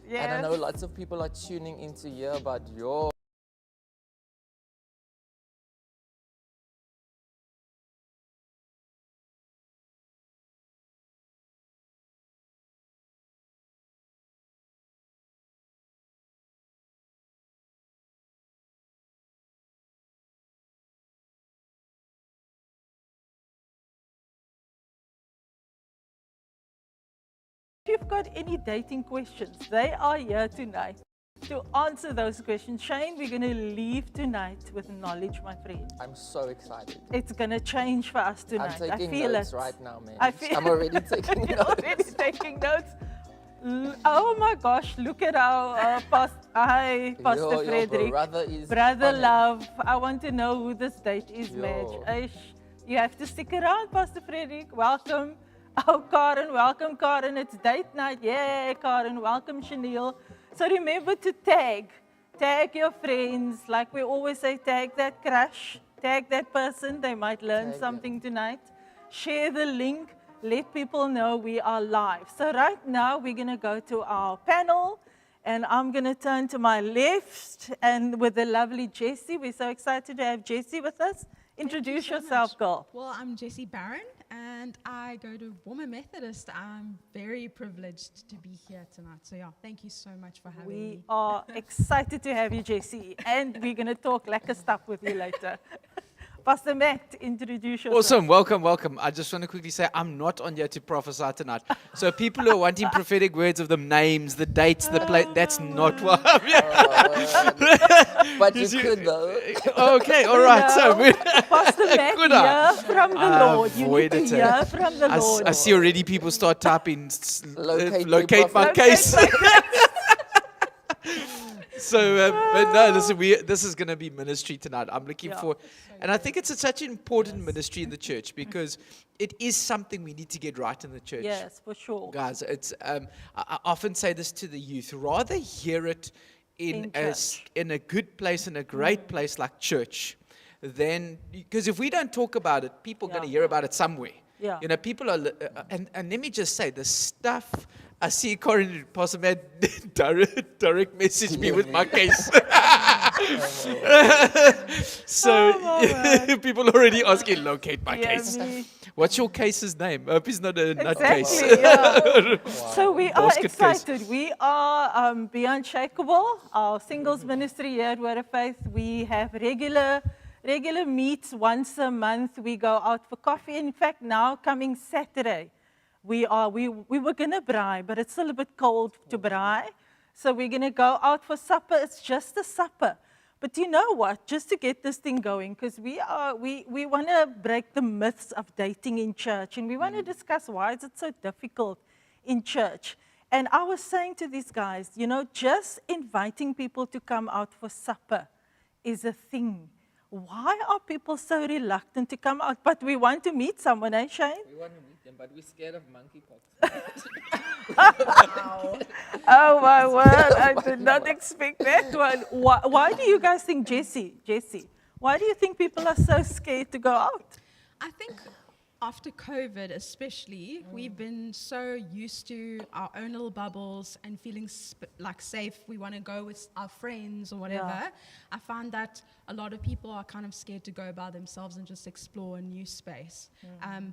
Yes. And I know lots of people are tuning in to hear about your If you've got any dating questions, they are here tonight to answer those questions. Shane, we're going to leave tonight with knowledge, my friend. I'm so excited. It's going to change for us tonight. I'm taking I feel notes it. right now, man. I'm already taking You're notes. already taking notes. Oh my gosh, look at our Pastor Your Frederick. brother is Brother on it. love. I want to know who this date is, Yo. Madge. Aish, you have to stick around, Pastor Frederick. Welcome. Oh, Karen, welcome, Karen. It's date night. Yay, Karen. Welcome, Chanel. So remember to tag your friends. Like we always say, tag that crush, tag that person. They might learn Tag something tonight. Share the link. Let people know we are live. So right now we're going to go to our panel, and I'm going to turn to my left and with the lovely Jessie. We're so excited to have Jessie with us. Introduce so yourself, much. girl. Well, I'm Jessie Barron, and I go to Woman Methodist. I'm very privileged to be here tonight. So yeah, thank you so much for having We me. are excited to have you, Jessie, and we're going to talk lekker stuff with you later. Pastor Matt, introduce yourself. Awesome, welcome. I just want to quickly say I'm not on here to prophesy tonight. So people who are wanting prophetic words of the names, the dates, the place, that's not what I'm here. But you could though. Okay, all right. So Pastor Matt, Could I? hear from the I Lord. You need to avoided it. hear from the Lord. I see already people start typing, Locate my my case. So, but no, listen, this is going to be ministry tonight. I'm looking Yeah. for, and I think it's such an important ministry in the church because it is something we need to get right in the church. Yes, for sure. Guys, it's I often say this to the youth: rather hear it In in a good place, in a great place like church, than because if we don't talk about it, people are going to Yeah. hear about it somewhere. Yeah. You know, people are, and let me just say, the stuff I see Corinne Pastor Matt direct message me with my case. So Oh, people already asking, locate my Yeah, case. me. What's your case's name? I hope it's not a nutcase. Exactly, yeah. So we are Basket case. excited. We are Be Unshakeable, our singles ministry here at Word of Faith. We have regular meets once a month. We go out for coffee. In fact, now coming Saturday, we were gonna braai, but it's still a bit cold to braai. So we're gonna go out for supper. It's just a supper. But you know what? Just to get this thing going, because we want to break the myths of dating in church, and we want to discuss why is it so difficult in church. And I was saying to these guys, you know, just inviting people to come out for supper is a thing. Why are people so reluctant to come out? But we want to meet someone, eh, Shane? We want to meet them, but we're scared of monkeypox. Oh my word, I did not expect that one. Why do you guys think, Jessie, why do you think people are so scared to go out? I think after COVID especially, we've been so used to our own little bubbles and feeling like safe. We want to go with our friends or whatever. Yeah. I find that a lot of people are kind of scared to go by themselves and just explore a new space.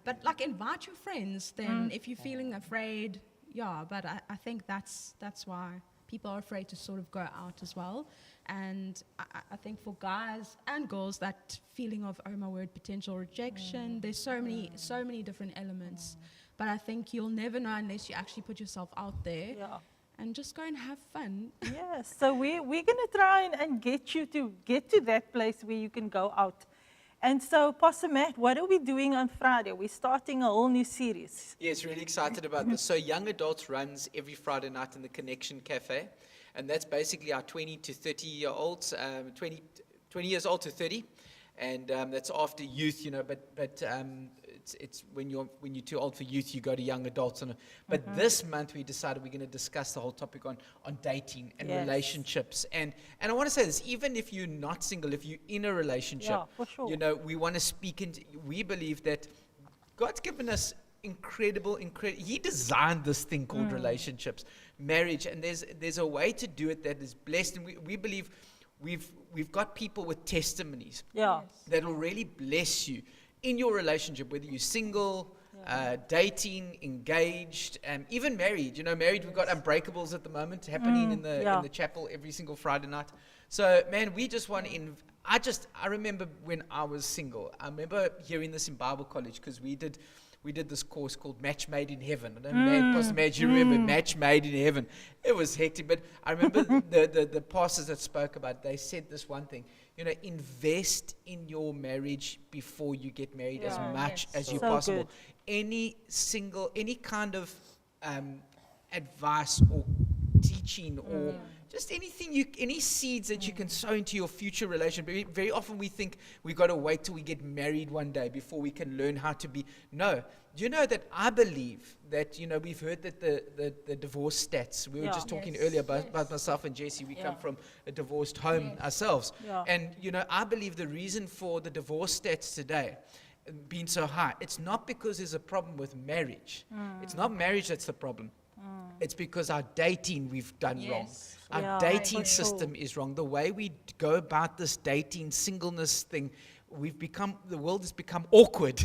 But like invite your friends then if you're feeling afraid, yeah, but I think that's why people are afraid to sort of go out as well. And I think for guys and girls, that feeling of, oh my word, potential rejection, there's so many different elements. But I think you'll never know unless you actually put yourself out there and just go and have fun. Yes, so we're going to try and get you to get to that place where you can go out. And so, Pastor Matt, what are we doing on Friday? We're starting a whole new series. Yes, really excited about this. So Young Adults runs every Friday night in the Connection Cafe. And that's basically our 20 to 30-year-olds, 20 years old to 30. And that's after youth, you know, but it's when you're too old for youth, you go to young adults. But this month we decided we're going to discuss the whole topic on dating and relationships. And I want to say this, even if you're not single, if you're in a relationship, for sure. you know, we want to speak into, we believe that God's given us incredible, he designed this thing called relationships. marriage, and there's a way to do it that is blessed, and we believe we've got people with testimonies Yeah. that will really bless you in your relationship, whether you're single, dating, engaged, even married. Married, we've got Unbreakables at the moment happening in the chapel every single Friday night. So, man, we just want to. I remember when I was single. I remember hearing this in Bible college because we did this course called Match Made in Heaven. I don't know, Pastor Madge, you remember Match Made in Heaven? It was hectic, but I remember the pastors that spoke about it, they said this one thing, invest in your marriage before you get married as much as you So possible. good. Any kind of advice or teaching or just any seeds that you can sow into your future relationship. Very often we think we've got to wait till we get married one day before we can learn how to be. No. Do you know that I believe that, we've heard that the divorce stats, we were just talking earlier about myself and Jesse, we come from a divorced home ourselves. Yeah. And, I believe the reason for the divorce stats today being so high, it's not because there's a problem with marriage. It's not marriage that's the problem. It's because our dating we've done wrong. Our dating for system is wrong. The way we go about this dating singleness thing, the world has become awkward.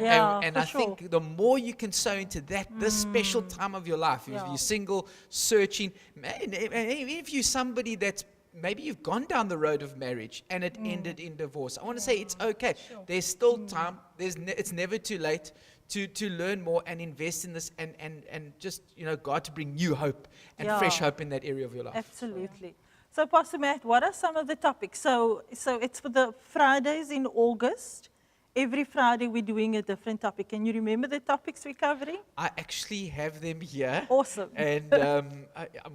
Yeah, and for I think the more you can sow into this special time of your life, if you're single, searching, man, even if you're somebody that's maybe you've gone down the road of marriage and it ended in divorce, I want to say it's okay. There's still time. It's never too late to learn more and invest in this and just, God to bring new hope and fresh hope in that area of your life. Absolutely. So, Pastor Matt, what are some of the topics? So it's for the Fridays in August. Every Friday we're doing a different topic. Can you remember the topics we're covering? I actually have them here. Awesome. And I'm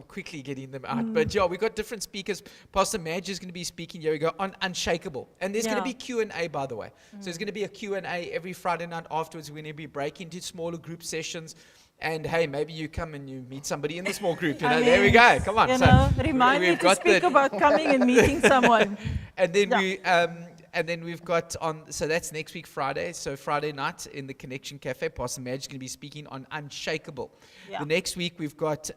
quickly getting them out. But we've got different speakers. Pastor Madge is going to be speaking, here we go, on Unshakeable. And there's going to be Q&A, by the way. So there's going to be a Q&A every Friday night afterwards. We're going to be breaking into smaller group sessions. And hey, maybe you come and you meet somebody in the small group. There we go. Come on. Remind me to speak about coming and meeting someone. And then we've got so that's next week, Friday. So Friday night in the Connection Cafe, Pastor Madge is going to be speaking on Unshakeable. Yeah. The next week, we've got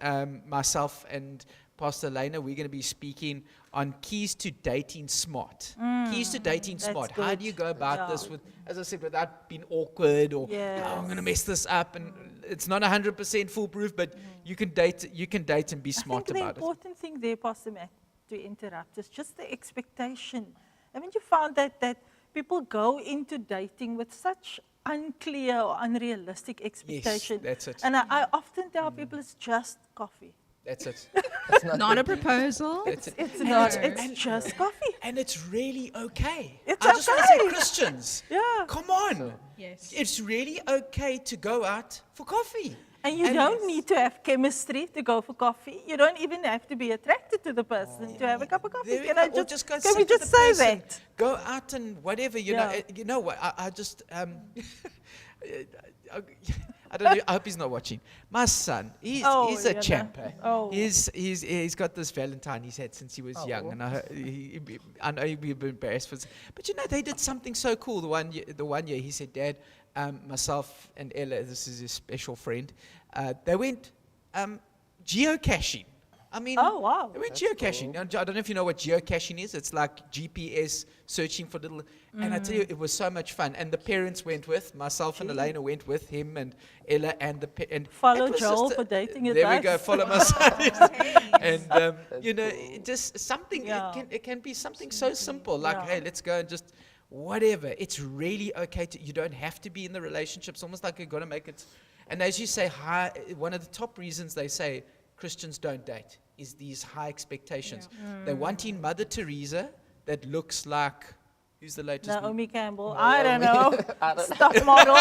myself and Pastor Lena. We're going to be speaking on keys to dating smart. Keys to dating smart. How do you go about this with, as I said, without being awkward or I'm going to mess this up? And it's not 100% foolproof, but you can date and be smart I think about the important thing there, Pastor Matt, to interrupt, is just the expectation. Haven't you found that people go into dating with such unclear or unrealistic expectation? Yes, that's it. And I often tell people it's just coffee. That's it. It's Not a proposal. It's not, it's just coffee. And it's really okay. It's I just want to say, okay. Christians, Yeah. come on. Yes. It's really okay to go out for coffee. And you don't need to have chemistry to go for coffee. You don't even have to be attracted to the person to have a cup of coffee. There we Can go. I Or just, go can we sit with just the say person. that? Go out and whatever, you know. You know what? I just I don't know, I hope he's not watching. My son, he's a champ. Eh? Oh. He's got this Valentine he's had since he was young, and I know he'd be a bit embarrassed for this. But they did something so cool. The one year he said, Dad, myself and Ella, this is his special friend, they went geocaching. I mean, Oh, wow. they went geocaching. Now, I don't know if you know what geocaching is. It's like GPS searching for little. And I tell you, it was so much fun. And the parents went with myself and Elena went with him and Ella and and Follow it was Joel just for dating There we advice. go. Follow my son. And it just something. Yeah. It can be something so simple like, Yeah. hey, let's go and just whatever. It's really okay to. You don't have to be in the relationship. It's almost like you've got to make it. And as you say, one of the top reasons they say Christians don't date is these high expectations. They're wanting Mother Teresa that looks like, who's the latest? Naomi Campbell. I don't know. Stock model.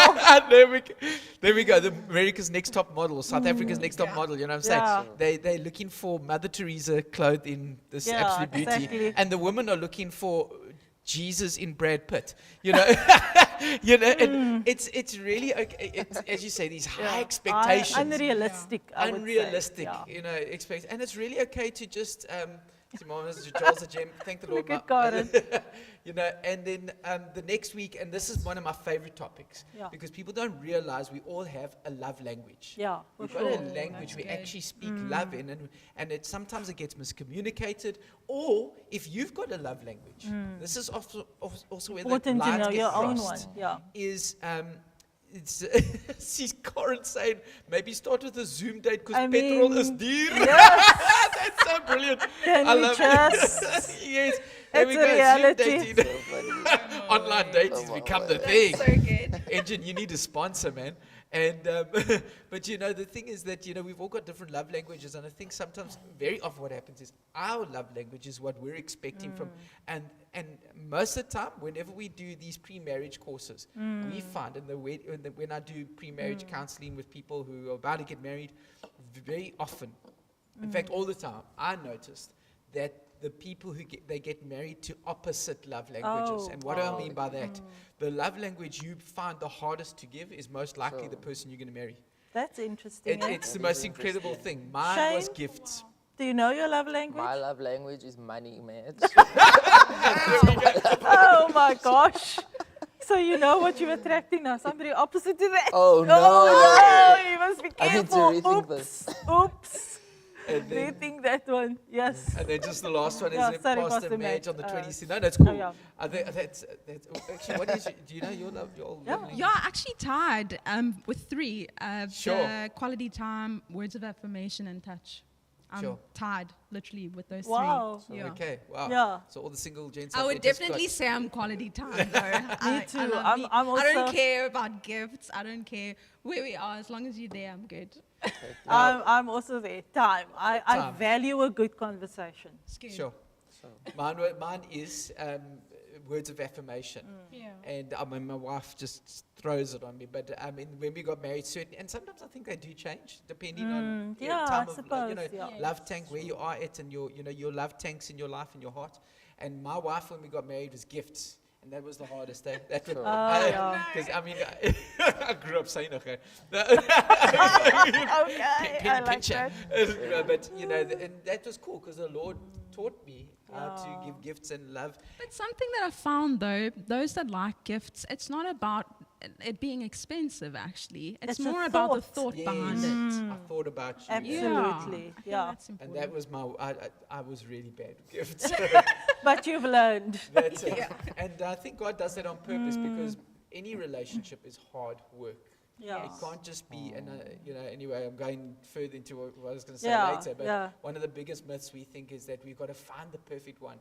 There we go. The America's Next Top Model, South Africa's Next Top Model. You know what I'm saying? They're looking for Mother Teresa clothed in this Yeah, absolute beauty, exactly. and the women are looking for Jesus in Brad Pitt. You know, it's really okay. It's, as you say, these high expectations. Unrealistic. I would say. Unrealistic, Yeah. expect, and it's really okay to just Joel's a gem. Thank the Lord. Look at Karen. You know, and then the next week, and this is one of my favorite topics, Yeah. because people don't realize we all have a love language. Yeah, for We've got a sure. language That's we good. actually speak love in, and sometimes it gets miscommunicated. Or if you've got a love language, this is also where the Important to lines know get your own one. crossed. Yeah. Is it's she's Corin saying maybe start with a Zoom date because I petrol is mean, dear. yes. That's so brilliant. Can I we love just- it. Yes. There It's we a go. reality. Zoom dating. So funny. Online dating has Come on, become the man. thing. So good. Engine, you need a sponsor, man. And but you know the thing is that we've all got different love languages, and I think sometimes, very often, what happens is our love language is what we're expecting from, and most of the time, whenever we do these pre-marriage courses, we find when I do pre-marriage counseling with people who are about to get married, very often, in fact, all the time, I noticed that the people who get married to opposite love languages. Oh, And what do I mean by that? The love language you find the hardest to give is most likely Sure. the person you're going to marry. That's interesting. eh? It's the That most is incredible interesting. thing. Mine was Shane? gifts. Do you know your love language? My love language is money, man. Oh my gosh. So you know what you're attracting now, somebody opposite to that. Oh, no. Oh, you must be I need to careful. rethink Oops. this. Oops. And then, Rethink that one. Yes. and then just the last one is Yeah, the sorry, Pastor Pastor Madge Madge. on the 26th. No, that's oh, cool. yeah. That's actually, what is it? Do you know your love Yeah. language? Yeah, actually tied with 3. Sure. The quality time, words of affirmation, and touch. I'm Sure. tied literally with those Wow. 3. Yeah. Okay, wow. Yeah. So all the single gents I out would there just definitely got- say I'm quality time though. Me too. I, I'm I don't also- care about gifts. I don't care where we are. As long as you're there, I'm good. I'm also there. Time. I Time. value a good conversation. It's good. Sure. So, Mine is words of affirmation. Yeah. And my wife just throws it on me. But I mean, when we got married, certainly, and sometimes I think they do change depending on yeah, time I of suppose, yeah. love tank, where you are at, and your love tanks in your life and your heart. And my wife, when we got married, was gifts. And that was the hardest day. That was, Sure. yeah. because I mean, I grew up saying okay. Okay, I like that. But and that was cool because the Lord taught me how to give gifts and love. But something that I found though, those that like gifts, it's not about it being expensive actually. It's It's a more about the thought. thought behind it. I thought about you. Absolutely. I think Yeah. that's And important. that was I was really bad with gifts. But you've learned. That's it. And I think God does that on purpose because any relationship is hard work. Yeah. It can't just be, anyway, I'm going further into what I was going to say Yeah, later, but yeah. one of the biggest myths we think is that we've got to find the perfect one.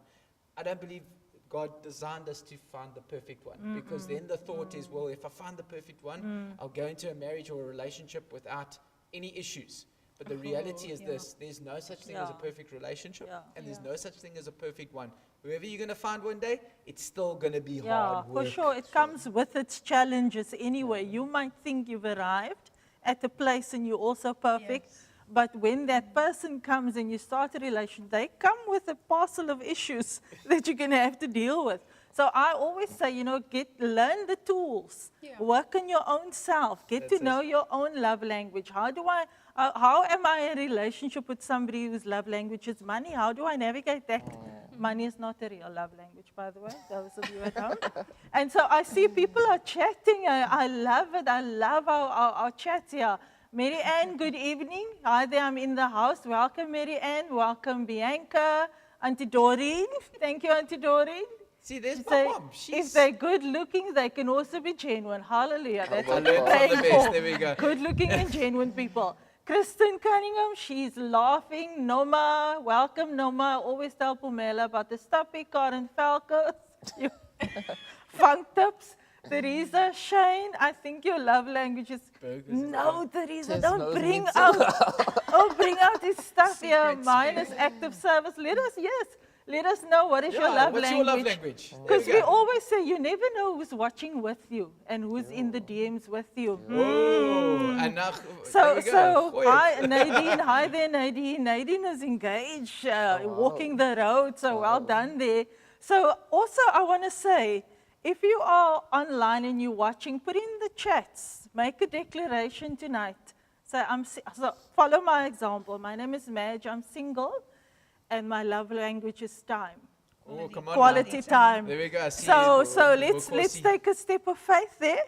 I don't believe God designed us to find the perfect one because then the thought is, well, if I find the perfect one, I'll go into a marriage or a relationship without any issues. But the reality is this, there's no such thing as a Yeah. perfect relationship Yeah. and there's no such thing as a perfect one. Whoever you're going to find one day, it's still going to be Yeah, hard for work. sure. It comes with its challenges anyway. You might think you've arrived at a place and you're also perfect. Yes. But when that person comes and you start a relation, they come with a parcel of issues that you're going to have to deal with. So I always say, learn the tools, Yeah. work on your own self, get That's to know your own love language. How am I in a relationship with somebody whose love language is money? How do I navigate that? Money is not a real love language, by the way, those of you at home. And so I see people are chatting. I love it. I love our chats here. Mary Ann, good evening. Hi there, I'm in the house. Welcome, Mary Ann. Welcome, Bianca. Auntie Doreen. Thank you, Auntie Doreen. See, there's my Say, mom. if they're good looking, they can also be genuine. Hallelujah. That's I what learned we're from praying the best. for. There we go. Good looking and genuine people. Kristen Cunningham, she's laughing. Noma, welcome Noma. Always tell Pumela about the Stappy car and Falcons. Funk tips. Teresa, Shane, I think your love language is... Burgers. No, Teresa, Just don't knows bring me out. Bring out his stuff here. Secrets, Mine is active service. Let us know what is your love what's language. your love language? There Because we we go. always say you never know who's watching with you and who's in the DMs with you. Whoa. And now, there So, we go. Go ahead. hi Nadine, hi there Nadine. Nadine is engaged, walking the road, so well done there. So also I want to say, if you are online and you're watching, put in the chats, make a declaration tonight. So follow my example. My name is Madge, I'm single. and my love language is time. Oh, come on. Quality now. time. There we go. I see So, it. so We'll let's see. take a step of faith there.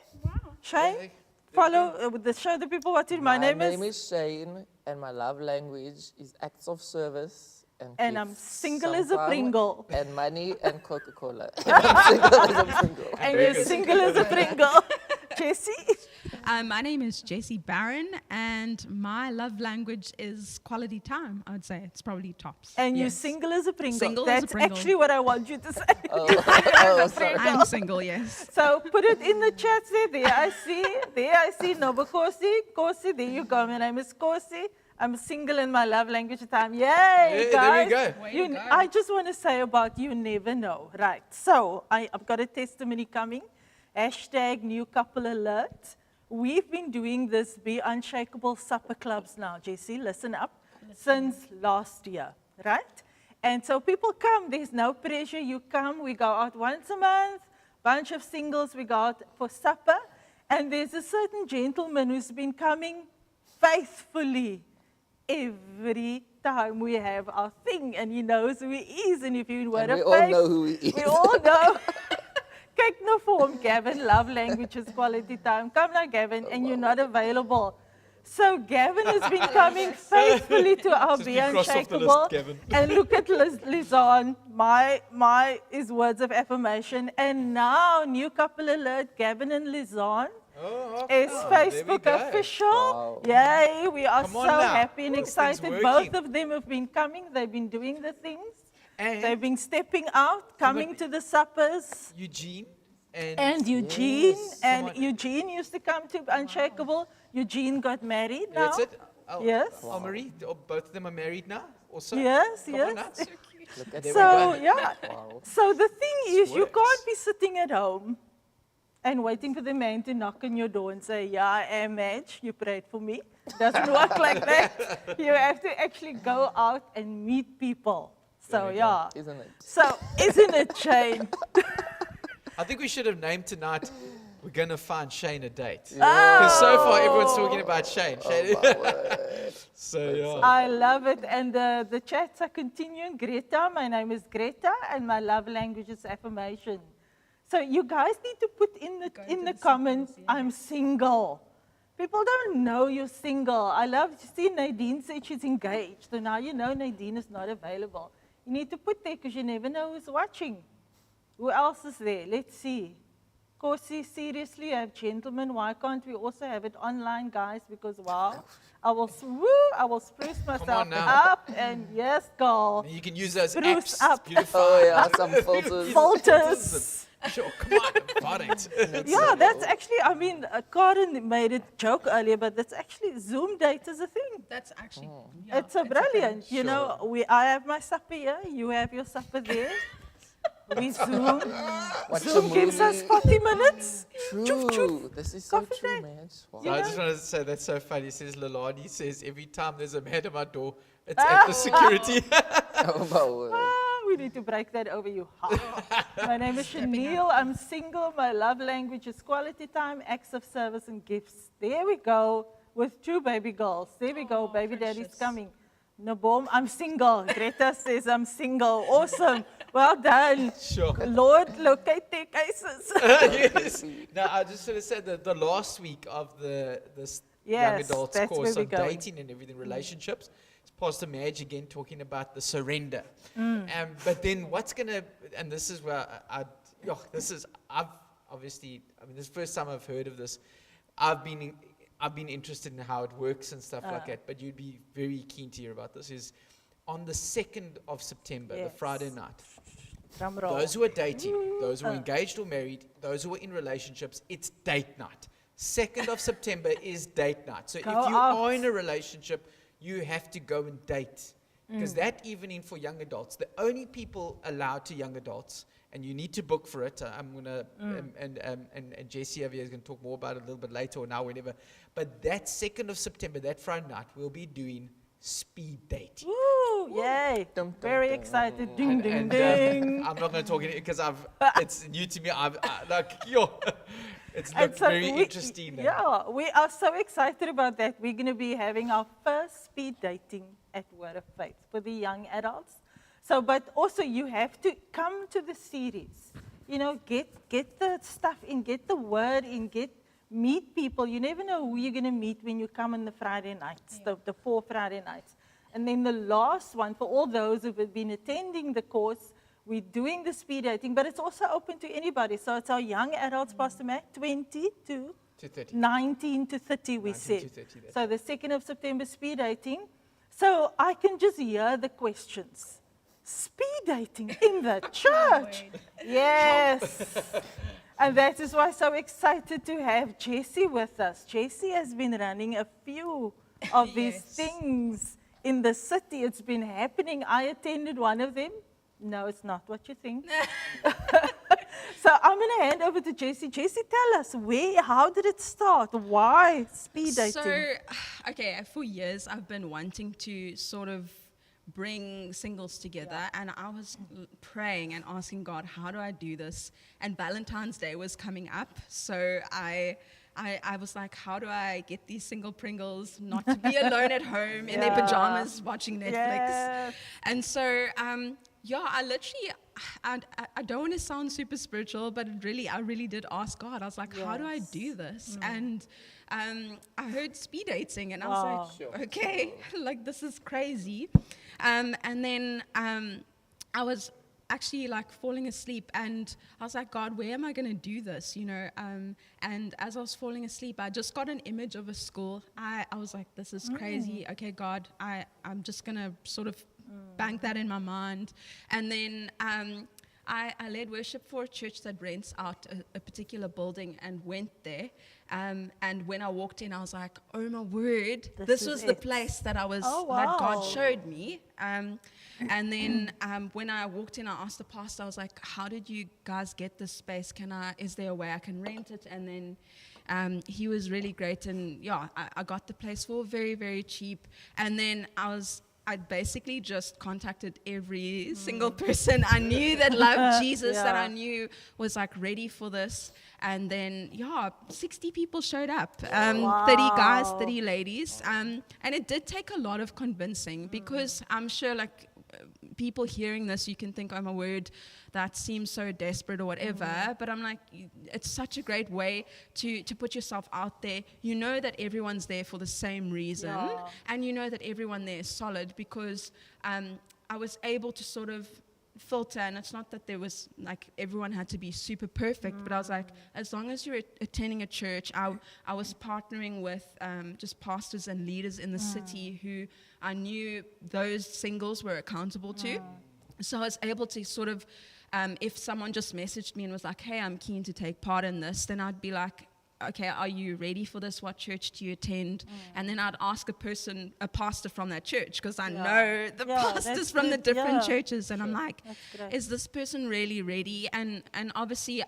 Shane, Okay. follow, show the people what it, my name is. Shane, and my love language is acts of service And I'm gifts, single as a samphire, Pringle. and money and Coca-Cola. I'm single as a Pringle. And you're single as a Pringle. Jessie? My name is Jessie Barron, and my love language is quality time, I would say. It's probably tops. And you're Yes. single as a Pringle. Single as a That's Pringle. actually what I want you to say. Oh, sorry. I'm single, yes. So put it in the chat there. There I see. Noba Kosi, there you go. My name is Kosi. I'm single in my love language time. Yay, Yeah, guys. there we go. Way to go. I just want to say about you never know. Right. So I've got a testimony coming. Hashtag new couple alert. We've been doing this Be Unshakable supper clubs now, Jessie, listen up, since last year, right? And so people come, there's no pressure, you come, we go out once a month, bunch of singles, we go out for supper, and there's a certain gentleman who's been coming faithfully every time we have our thing, and he knows who he is, and if you were And we all know who he is. we all know. Kyk nou vir hom, Gavin, love language is quality time. Come now, Gavin, and you're not available. So Gavin has been coming faithfully to our Just Be be crossed off the list, Unshakable. Gavin. And look at Lizanne, my is words of affirmation. And now, new couple alert, Gavin and Lizanne. Oh, Is there we Facebook go. official? Wow. Yay, we are Come so on now. happy and This thing's excited. working. Both of them have been coming, they've been doing the things. And They've been stepping out, coming to the suppers. Eugene And Eugene, Yes. and Come on. Eugene used to come to Unshakable. Eugene got married now. That's it. Oh, Yes. Oh, Marie, both of them are married now also? Yes, Come yes. on now. Look at There we So, go. yeah. Wow. So the thing is, you works. can't be sitting at home and waiting for the man to knock on your door and say, yeah, I am Madge, you prayed for me. Doesn't work like that. You have to actually go out and meet people. So, we go. yeah. Isn't it? So, isn't it, Shane? I think we should have named tonight, we're going to find Shane a date. Oh. Because so far everyone's talking about Shane. Shane. Oh, my word. So, yeah. I love it. And the chats are continuing. Greta, my name is Greta, and my love language is affirmation. So you guys need to put in the comments, I'm single. People don't know you're single. I love to see Nadine said she's engaged. So now you know Nadine is not available. You need to put there because you never know who's watching. Who else is there? Let's see. Kosi, seriously, you have gentlemen. Why can't we also have it online, guys? Because wow, I will spruce myself now. up, and yes, girl, You can use those Spruce apps. up. Beautiful. Oh, yeah, some filters. filters. Sure, come on, got it. Yeah, that's actually. I mean, Karen made a joke earlier, but that's actually Zoom date is a thing. That's actually, It's a brilliant. You know, I have my supper here. You have your supper there. We Zoom. Watch a Zoom gives us movie. 40 minutes. True. This is so Coffee true, break. man. Wow. So I just wanted to say that's so funny. He says, Lalani says, every time there's a man at my door, it's at the security. Oh, my word. Ah, we need to break that over you. My name is Chanel. I'm single. My love language is quality time, acts of service, and gifts. There we go with 2 baby girls. There we go. Baby daddy's precious. coming. Nabom, I'm single. Greta says I'm single. Awesome. Well done. Sure. Lord, locate their cases. Yes. Now, I just want to say that the last week of this young Yes, adults that's course where on we're going. dating and everything, relationships, it's Pastor Madge again talking about the surrender. Mm. But then what's going to, and this is where I've obviously, I mean, this is the first time I've heard of this. I've been interested in how it works and stuff like that, but you'd be very keen to hear about this, is on the 2nd of September, the Yes. Friday night. Drum roll. Those who are dating, those who are engaged or married, those who are in relationships, it's date night. 2nd of September is date night. So Go if you out. are in a relationship, you have to go and date. Because that evening for young adults, the only people allowed to young adults, and you need to book for it. I'm gonna and Jessie over here is gonna talk more about it a little bit later or now, whenever. But that 2nd of September, that Friday night, we'll be doing speed dating. Woo, yay. Dum, dum, Very dum. excited. Ding, And- ding, and, ding. I'm not going to talk it because it's new to me. It's And looked so very we- interesting. Yeah, we are so excited about that. We're going to be having our first speed dating at Word of Faith for the young adults. So, but also you have to come to the series. Get the stuff in, get the word in, meet people. You never know who you're going to meet when you come on the Friday nights, the 4 Friday nights. And then the last one, for all those who have been attending the course, we're doing the speed dating, but it's also open to anybody. So it's our young adults, Pastor Matt, 20 to 30. 19 to 30, we 19 said. to 30, that's So the 2nd of September, speed dating. So I can just hear the questions. Speed dating in the church. Yes. And that is why I'm so excited to have Jessie with us. Jessie has been running a few of these things in the city. It's been happening. I attended one of them. No, it's not what you think. So I'm going to hand over to Jessie. Jessie, tell us, how did it start? Why speed dating? So, okay, for years I've been wanting to sort of bring singles together, and I was praying and asking God, how do I do this? And Valentine's Day was coming up, so I was like, how do I get these single Pringles not to be alone at home in their pajamas watching Netflix? Yes. And so, I literally, I don't want to sound super spiritual, but I really did ask God. I was like, how do I do this? And I heard speed dating, and I was like, okay, like this is crazy. And then I was actually like falling asleep, and I was like, God, where am I going to do this? And as I was falling asleep, I just got an image of a school. I was like, this is crazy. Okay, God, I'm just going to sort of bank that in my mind. And then I led worship for a church that rents out a particular building, and went there. And when I walked in, I was like, oh my word, this was the place that that God showed me. And then when I walked in, I asked the pastor, I was like, how did you guys get this space? Is there a way I can rent it? And then he was really great. And I got the place for very, very cheap. And then I basically just contacted every single person I knew that loved Jesus, that I knew was like ready for this. And then, 60 people showed up, 30 guys, 30 ladies. And it did take a lot of convincing, because I'm sure like people hearing this, you can think, oh my word, that seems so desperate or whatever. But I'm like, it's such a great way to put yourself out there. You know that everyone's there for the same reason. And you know that everyone there is solid, because I was able to sort of filter, and it's not that there was like everyone had to be super perfect, but I was like, as long as you're attending a church, I was partnering with just pastors and leaders in the city who I knew those singles were accountable to. So I was able to sort of, if someone just messaged me and was like, hey, I'm keen to take part in this, then I'd be like, okay, are you ready for this? What church do you attend? And then I'd ask a pastor from that church, because I know the pastors from the different churches. And I'm like, is this person really ready? And obviously,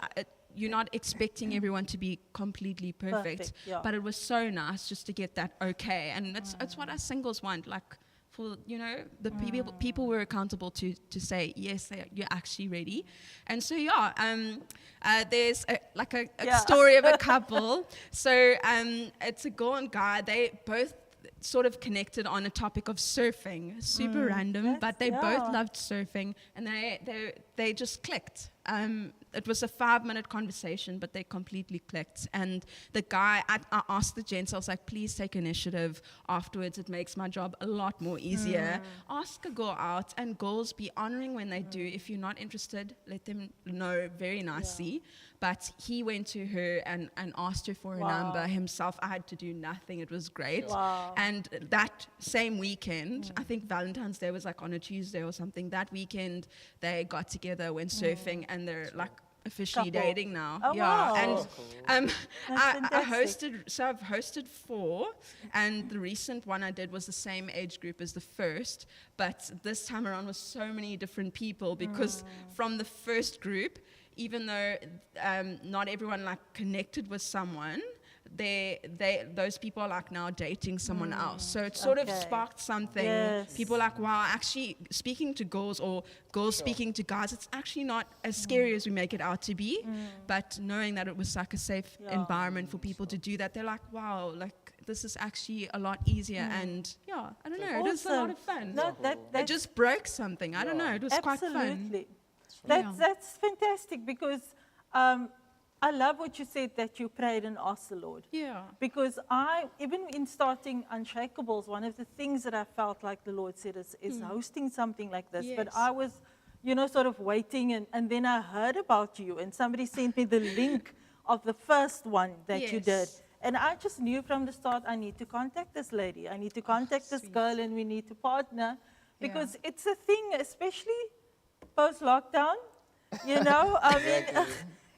you're not expecting everyone to be completely perfect. But it was so nice just to get that okay. And it's what us singles want, like, for the people were accountable to say yes, you're actually ready. And so there's a story of a couple. So it's a girl and guy. They both sort of connected on a topic of surfing. Super random, but they both loved surfing, and they just clicked. It was a 5-minute conversation, but they completely clicked. And the guy, I asked the gents, I was like, please take initiative afterwards. It makes my job a lot more easier. Ask a girl out, and girls, be honoring when they do. If you're not interested, let them know very nicely. But he went to her and asked her for a number himself. I had to do nothing. It was great. And that same weekend, I think Valentine's Day was like on a Tuesday or something. That weekend, they got together, went surfing, and they're like officially dating now. And I've hosted 4, and the recent one I did was the same age group as the first, but this time around was so many different people, because from the first group, even though not everyone like connected with someone, those people are like now dating someone else. So it sort of Okay. sparked something. Yes. People are like, wow, actually speaking to girls or girls speaking to guys, it's actually not as scary as we make it out to be. But knowing that it was like a safe environment for people to do that, they're like, wow, like this is actually a lot easier. And yeah, I don't know, it was a lot of fun. No, It just broke something. I don't know, it was quite fun. absolutely. Yeah. That's fantastic because I love what you said that you prayed and asked the Lord. Yeah. Because even in starting Unshakeables, one of the things that I felt like the Lord said is hosting something like this. But Yes. I was, sort of waiting, and then I heard about you, and somebody sent me the link of the first one that you did. Yes. And I just knew from the start, I need to contact this lady. I need to contact this sweet. girl, and we need to partner. Because it's a thing, especially post-lockdown, I mean,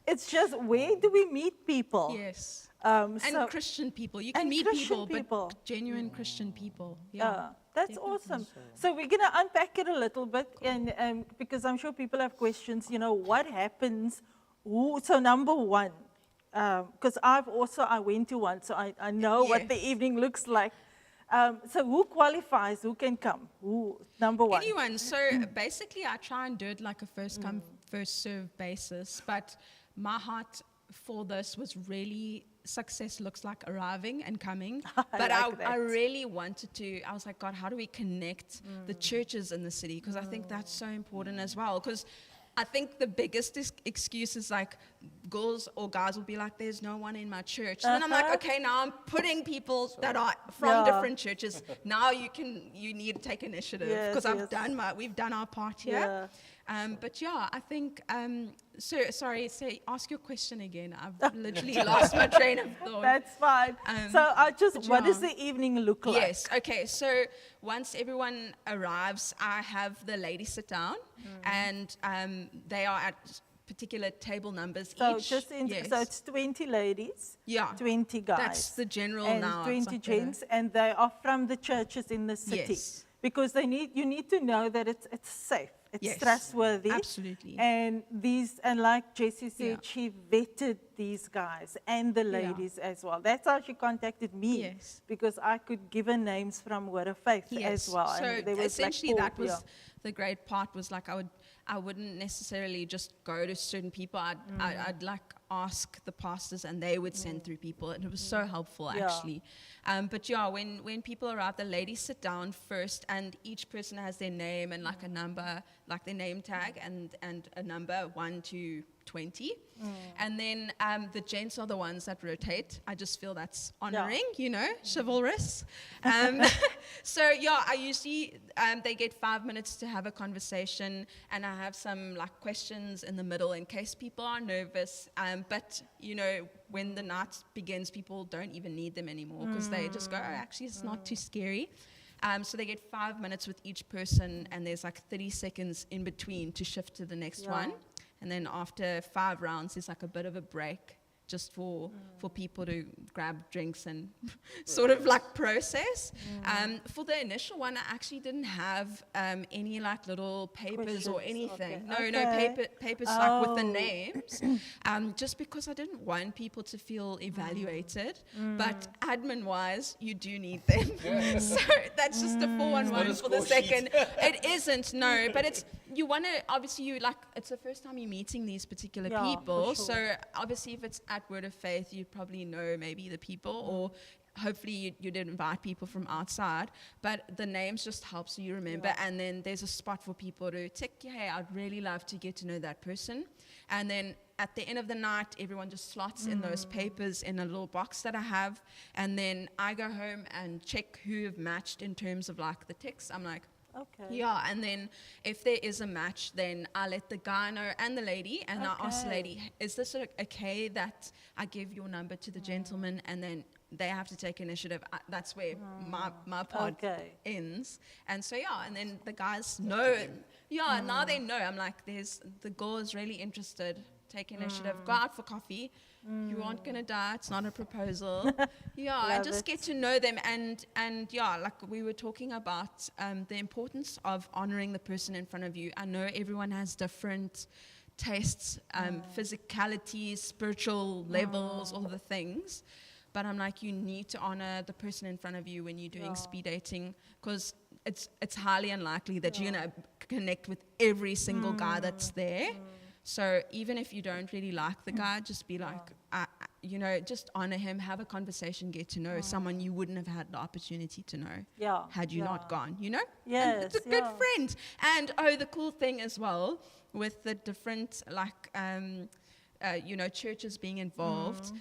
it's just, where do we meet people? Yes. And And Christian people. You can and meet Christian people, people. but genuine Christian people. Yeah, Yeah. that's awesome. So we're going to unpack it a little bit, and because I'm sure people have questions, what happens? So number one, because I went to one, so I know what the Yes. evening looks like. So who qualifies? Who can come? Number one? Anyone. So basically, I try and do it like a first come, first serve basis. But my heart for this was really success looks like arriving and coming. But like I that. really wanted to, I was like, God, how do we connect the churches in the city? Because I think that's so important as well. Because I think the biggest excuse is like girls or guys will be like, there's no one in my church. Then I'm like, okay, now I'm putting people that are from different churches. Now you need to take initiative Yes, because yes. we've done our part here. But yeah, I think, ask your question again. I've literally lost my train of thought. That's fine. So what does yeah. the evening look like? Yes, okay, so once everyone arrives, I have the ladies sit down and they are at particular table numbers So each. so it's 20 ladies, Yeah, 20 guys. that's the general and now. 20 gents, and they are from the churches in the city. Yes. Because you need to know that it's safe, it's Yes, trustworthy. absolutely. And like Jessie said, Yeah. she vetted these guys and the ladies as well. That's how she contacted me. Yes. Because I could give her names from Word of Faith Yes. as well. So and there was essentially, like that was yeah. the great part. Was like I wouldn't necessarily just go to certain people. I'd like ask the pastors, and they would send through people, and it was so helpful Yeah. actually. But yeah, when people arrive, the ladies sit down first, and each person has their name and like a number, like their name tag, and a number 1 to 20. And then the gents are the ones that rotate. I just feel that's honoring, chivalrous. So yeah, I usually, they get 5 minutes to have a conversation, and I have some like questions in the middle in case people are nervous. But when the night begins, people don't even need them anymore because they just go, oh, actually it's not too scary. So they get 5 minutes with each person, and there's like 30 seconds in between to shift to the next one. And then after 5 rounds, there's like a bit of a break just for people to grab drinks and sort of like process. For the initial one, I actually didn't have any like little papers or Questions, anything. okay. No Okay. papers like with the Oh. names. Just because I didn't want people to feel evaluated. But admin-wise, you do need them. So that's just a 411 for the score sheet. second. It isn't, no, but it's, you want to, obviously it's the first time you're meeting these particular Yeah, for people. sure. So obviously if it's at Word of Faith, you probably know maybe the people, or hopefully you did invite people from outside, but the names just help so you remember. And then there's a spot for people to tick, hey, I'd really love to get to know that person. And then at the end of the night, everyone just slots in those papers in a little box that I have. And then I go home and check who have matched in terms of like the ticks. I'm like, Okay. yeah, and then if there is a match, then I let the guy know and the lady, and I ask the Okay. lady, is this okay that I give your number to the gentleman, and then they have to take initiative. That's where my part ends. And so, yeah, and then the guys know. Yeah, now they know. I'm like, the girl is really interested. Take initiative. Go out for coffee. You aren't going to die. It's not a proposal. Yeah, and just get to know them. And yeah, like we were talking about the importance of honoring the person in front of you. I know everyone has different tastes, physicality, spiritual levels, all the things. but I'm like, you need to honor the person in front of you when you're doing speed dating, because it's highly unlikely that you're going to connect with every single guy that's there. So even if you don't really like the guy, just be like, just honor him, have a conversation, get to know someone you wouldn't have had the opportunity to know had you not gone, Yes, And it's a good friend. And the cool thing as well, with the different, churches being involved,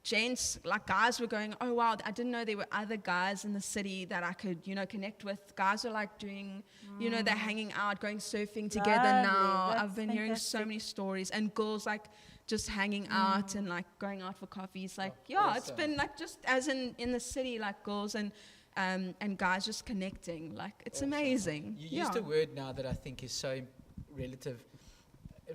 gents, guys were going, oh wow, I didn't know there were other guys in the city that I could, connect with. Guys are doing, they're hanging out, going surfing together now. Lovely. I've been hearing so many stories, and girls just hanging out and going out for coffees. It's been just as in the city, girls and guys just connecting. It's amazing. You used a word now that I think is so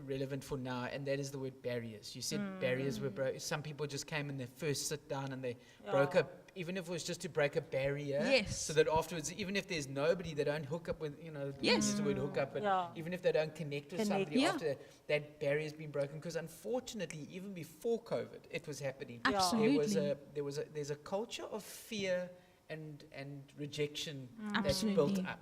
relevant for now, and that is the word barriers. You said barriers were broken. Some people just came in their first sit down and they broke up, even if it was just to break a barrier. Yes. So that afterwards, even if there's nobody, they don't hook up with, use the word hook up, but even if they don't connect with somebody after that barrier's been broken. Because unfortunately, even before COVID, it was happening. Absolutely. There's a culture of fear and rejection that's Absolutely. built up.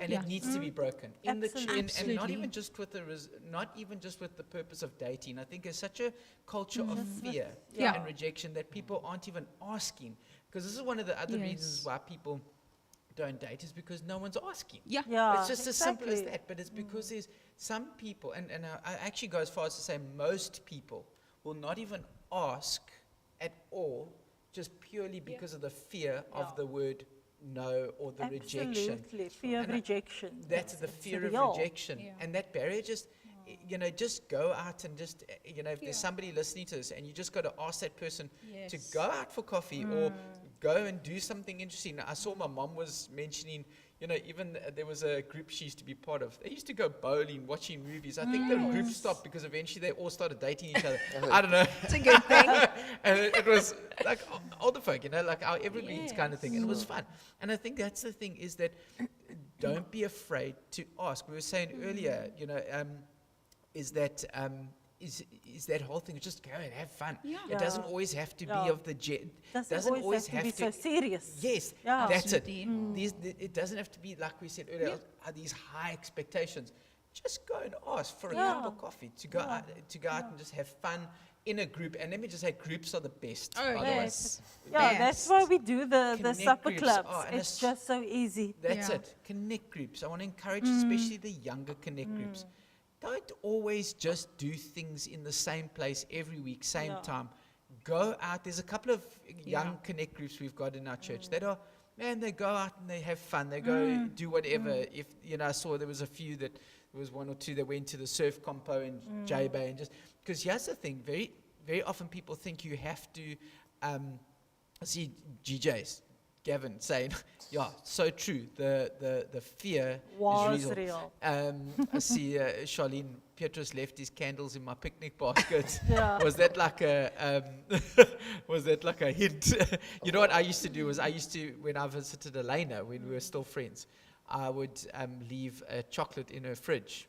And it needs to be broken in the and not even just with the purpose of dating. I think there's such a culture of fear and rejection that people aren't even asking. Because this is one of the other reasons why people don't date, is because no one's asking. It's just as simple as that. But it's because there's some people, and I actually go as far as to say most people will not even ask at all, just purely because of the fear of the word no, or the rejection. Absolutely, fear of rejection. That's the fear of rejection. And that barrier just, just go out and just, if there's somebody listening to this, and you just got to ask that person to go out for coffee or go and do something interesting. I saw my mom was mentioning, even there was a group she used to be part of. They used to go bowling, watching movies. I think the group stopped because eventually they all started dating each other. I don't know. It's a good thing. And it was older folk, our evergreens kind of thing. And it was fun. And I think that's the thing, is that don't be afraid to ask. We were saying earlier, is that whole thing, just go and have fun. It doesn't always have to be of the doesn't always have to be so serious. Yes, that's it. It doesn't have to be, like we said earlier, these high expectations. Just go and ask for a cup of coffee, to go out and just have fun in a group. And let me just say, groups are the best. Oh, yes. That's why we do the Connect supper groups. clubs. And It's just so easy. That's it. Connect groups. I want to encourage especially the younger connect groups. Don't always just do things in the same place every week, same time. Go out. There's a couple of young connect groups we've got in our church that are, they go out and they have fun. They go do whatever. If, I saw there was a few there was one or two that went to the surf compo in J-Bay, and just, because here's the thing, very, very often people think you have to, I see GJs, Gavin saying, so true. The fear Was is real. I see Charlene Petrus left his candles in my picnic basket. Yeah. Was that like a hint? You know what I used to do was, when I visited Elena, when we were still friends, I would leave a chocolate in her fridge.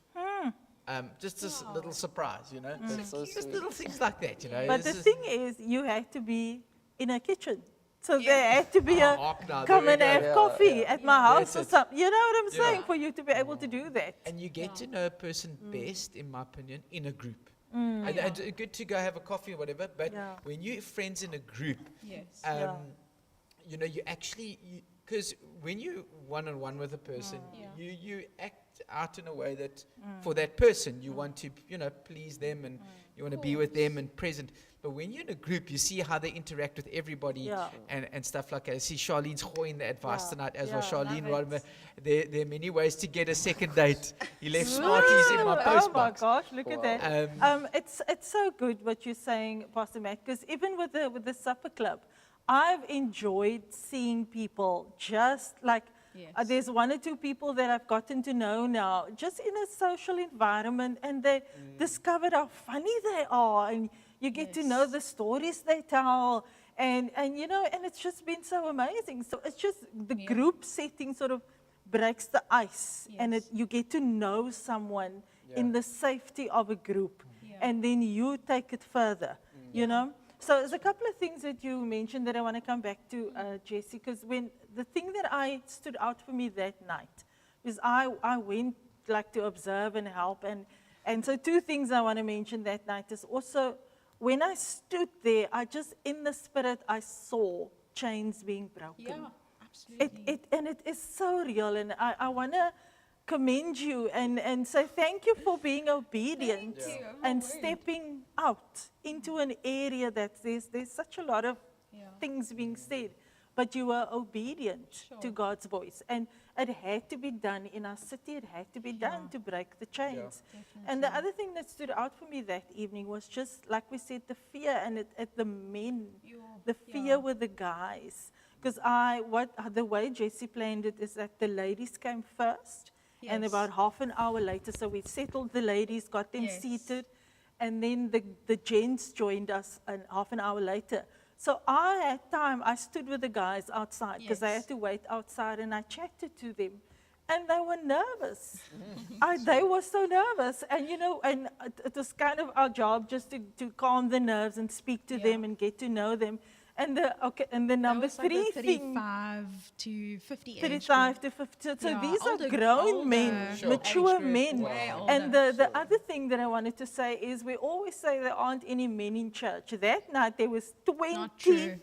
Just this little surprise, That's so Just sweet. little things like that, But the This is- thing is, you had to be in a kitchen. So there had to be a now, come there and we go. have coffee at my house That's or it. something. You know what I'm saying? Yeah. For you to be able to do that. And you get to know a person best, in my opinion, in a group. And good to go have a coffee or whatever, but when you're friends in a group, you actually, because when you one-on-one with a person, you act out in a way that for that person, you want to, please them, and you want to be with them and present. But when you're in a group, you see how they interact with everybody and stuff like that. I see Charlene's holding the advice tonight as well. Charlene, love it. there are many ways to get a second date. He left Smarties in my Oh post my box. gosh, look at that. Um, It's so good what you're saying, Pastor Matt, because even with the supper club, I've enjoyed seeing people just like, there's one or two people that I've gotten to know now, just in a social environment, and they discovered how funny they are, and you get to know the stories they tell, and it's just been so amazing. So it's just the group setting sort of breaks the ice, and you get to know someone in the safety of a group, and then you take it further, So there's a couple of things that you mentioned that I want to come back to, Jessie, because when the thing that I stood out for me that night is I went like to observe and help, and so two things I want to mention that night is also when I stood there, I just in the spirit I saw chains being broken. Yeah, absolutely. It is so real, and I want to commend you and say thank you for being obedient Thank you. and Oh, word. stepping out into an area that there's such a lot of Yeah. things being said, but you were obedient to Sure. God's voice, and it had to be done in our city. It had to be done Yeah. to break the chains. And the other thing that stood out for me that evening was just like we said, the fear and the men, the fear with the guys. Because the way Jessie planned it is that the ladies came first, and Yes. about half an hour later, so we settled the ladies, got them Yes. seated, and then the gents joined us half an hour later. So I had time, I stood with the guys outside because I Yes. had to wait outside, and I chatted to them, and they were nervous. They were so nervous, and and it was kind of our job just to calm the nerves and speak to them and get to know them. And the number That was like three the thing, 35 to 50 age 35 to 50. So Yeah, these older- are grown older men, Sure. mature age group, men. way And older. the other thing that I wanted to say is we always say there aren't any men in church. That night there was 20 Not true.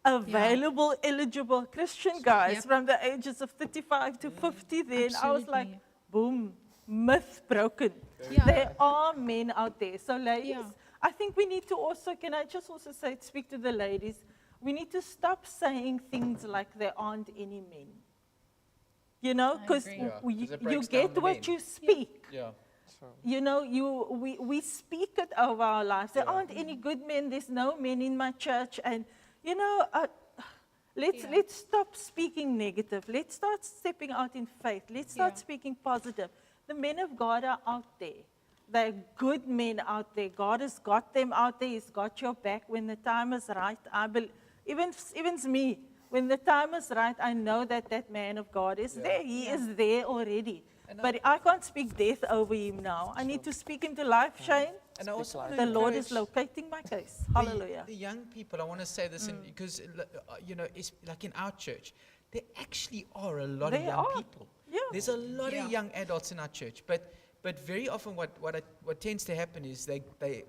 available, eligible Christian guys Yep. from the ages of 35 to 50 there. And I was like, Absolutely. boom, myth broken. Yeah. There are men out there. So ladies, Yeah. I think we need to also, can I just also say, speak to the ladies, we need to stop saying things like there aren't any men. Because agree. Yeah, 'cause it you breaks get down the what men. you speak. Yeah. We speak it over our lives. There Yeah. aren't any good men. There's no men in my church. And, let's stop speaking negative. Let's start stepping out in faith. Let's start Yeah. speaking positive. The men of God are out there. They're good men out there. God has got them out there. He's got your back when the time is right. Even me, when the time is right, I know that man of God is there. He is there already. But I can't speak death over him now. I need to speak into life, Shane. And I also life. wanna The Lord is encourage locating my case. the- Hallelujah. The young people, I want to say this because, it's like in our church, there actually are a lot of There young are. people. Yeah. There's a lot Yeah. of young adults in our church, but very often what tends to happen is they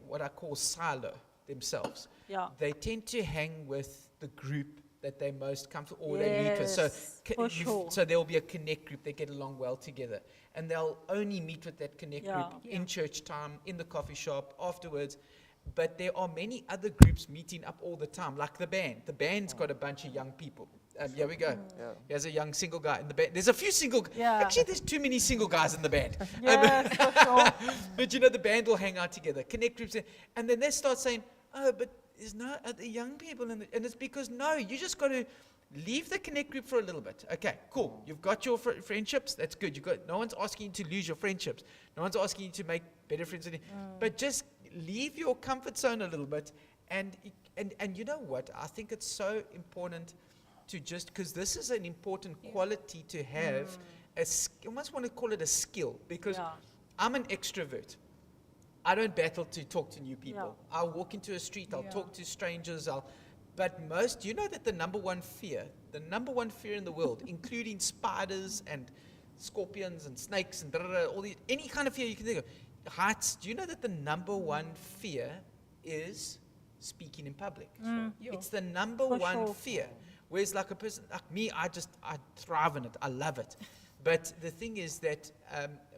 what I call silo themselves. Yeah. They tend to hang with the group that they're most comfortable or they meet with. So, Yes, for sure. so there will be a connect group. They get along well together, and they'll only meet with that connect group in church time, in the coffee shop, afterwards. But there are many other groups meeting up all the time, like the band. The band's got a bunch of young people. Here we go. Yeah. Here's a young single guy in the band. There's a few single. Yeah. Actually, there's too many single guys in the band. Yes, for sure. But the band will hang out together, connect groups, and then they start saying, "Oh, but there's no other young people in and it's because no, you just got to leave the connect group for a little bit. Okay, cool. You've got your friendships. That's good. No one's asking you to lose your friendships. No one's asking you to make better friends. But just leave your comfort zone a little bit. And you know what? I think it's so important to just, because this is an important quality to have. I almost want to call it a skill, because Yeah. I'm an extrovert. I don't battle to talk to new people. Yeah. I'll walk into a street, I'll Yeah. talk to strangers, but most, you know that the number one fear in the world, including spiders and scorpions and snakes and any kind of fear you can think of, heights, do you know that the number one fear is speaking in public? It's the number For one sure. fear. Whereas like a person like me, I thrive in it. I love it. But the thing is that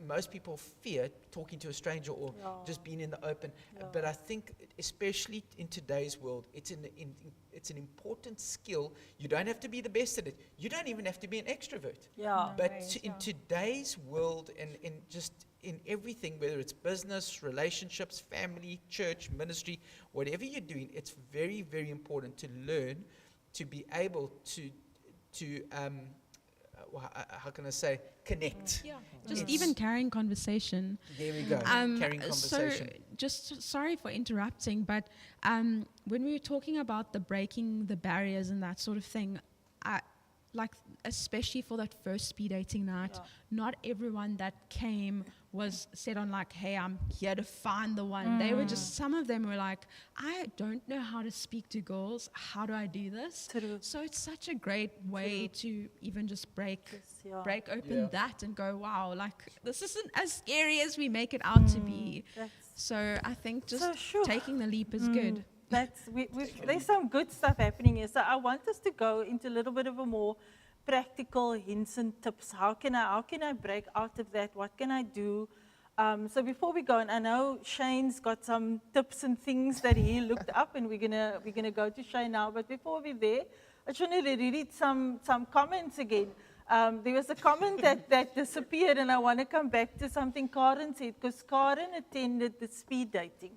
most people fear talking to a stranger or just being in the open. But I think, especially in today's world, it's an important skill. You don't have to be the best at it. You don't even have to be an extrovert. Yeah. But Right, in today's world, and just in everything, whether it's business, relationships, family, church, ministry, whatever you're doing, it's very, very important to learn to be able to how can I say, connect. Yeah, just even carrying conversation. There we go. Carrying conversation. So, just sorry for interrupting, but when we were talking about the breaking the barriers and that sort of thing, like, especially for that first speed dating night, not everyone that came was set on like, hey, I'm here to find the one. They were just, some of them were like, I don't know how to speak to girls. How do I do this? True. So it's such a great way to even just break open Yeah. that and go, wow, like, this isn't as scary as we make it out to be. So I think just So sure. taking the leap is good. There's some good stuff happening here. So I want us to go into a little bit of a more practical hints and tips. How can I break out of that? What can I do? So before we go, and I know Shane's got some tips and things that he looked up, and we're gonna go to Shane now. But before we're there, I just want to read some comments again. There was a comment that disappeared, and I want to come back to something Karen said, because Karen attended the speed dating.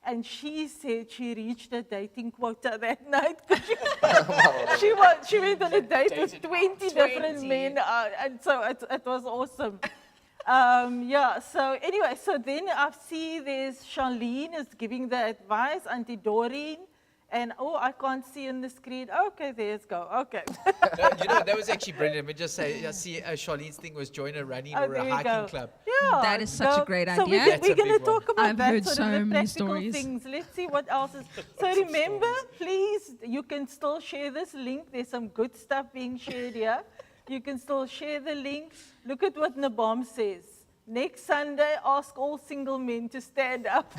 And she said she reached a dating quota that night. She went on a date with 20 different men, and so it was awesome. So anyway, so then I see there's Charlene is giving the advice, Auntie Doreen, and I can't see on the screen. Okay, there's go. Okay. No, that was actually brilliant. Let me just say, I see Charlene's thing was join a running or there a you hiking go. club. Yeah, That is such a great So idea. That's we're a going to big one. talk about I've that heard sort so of the many practical stories. things. Let's see what else is. So remember, please, you can still share this link. There's some good stuff being shared here. You can still share the link. Look at what Nabom says. Next Sunday, ask all single men to stand up.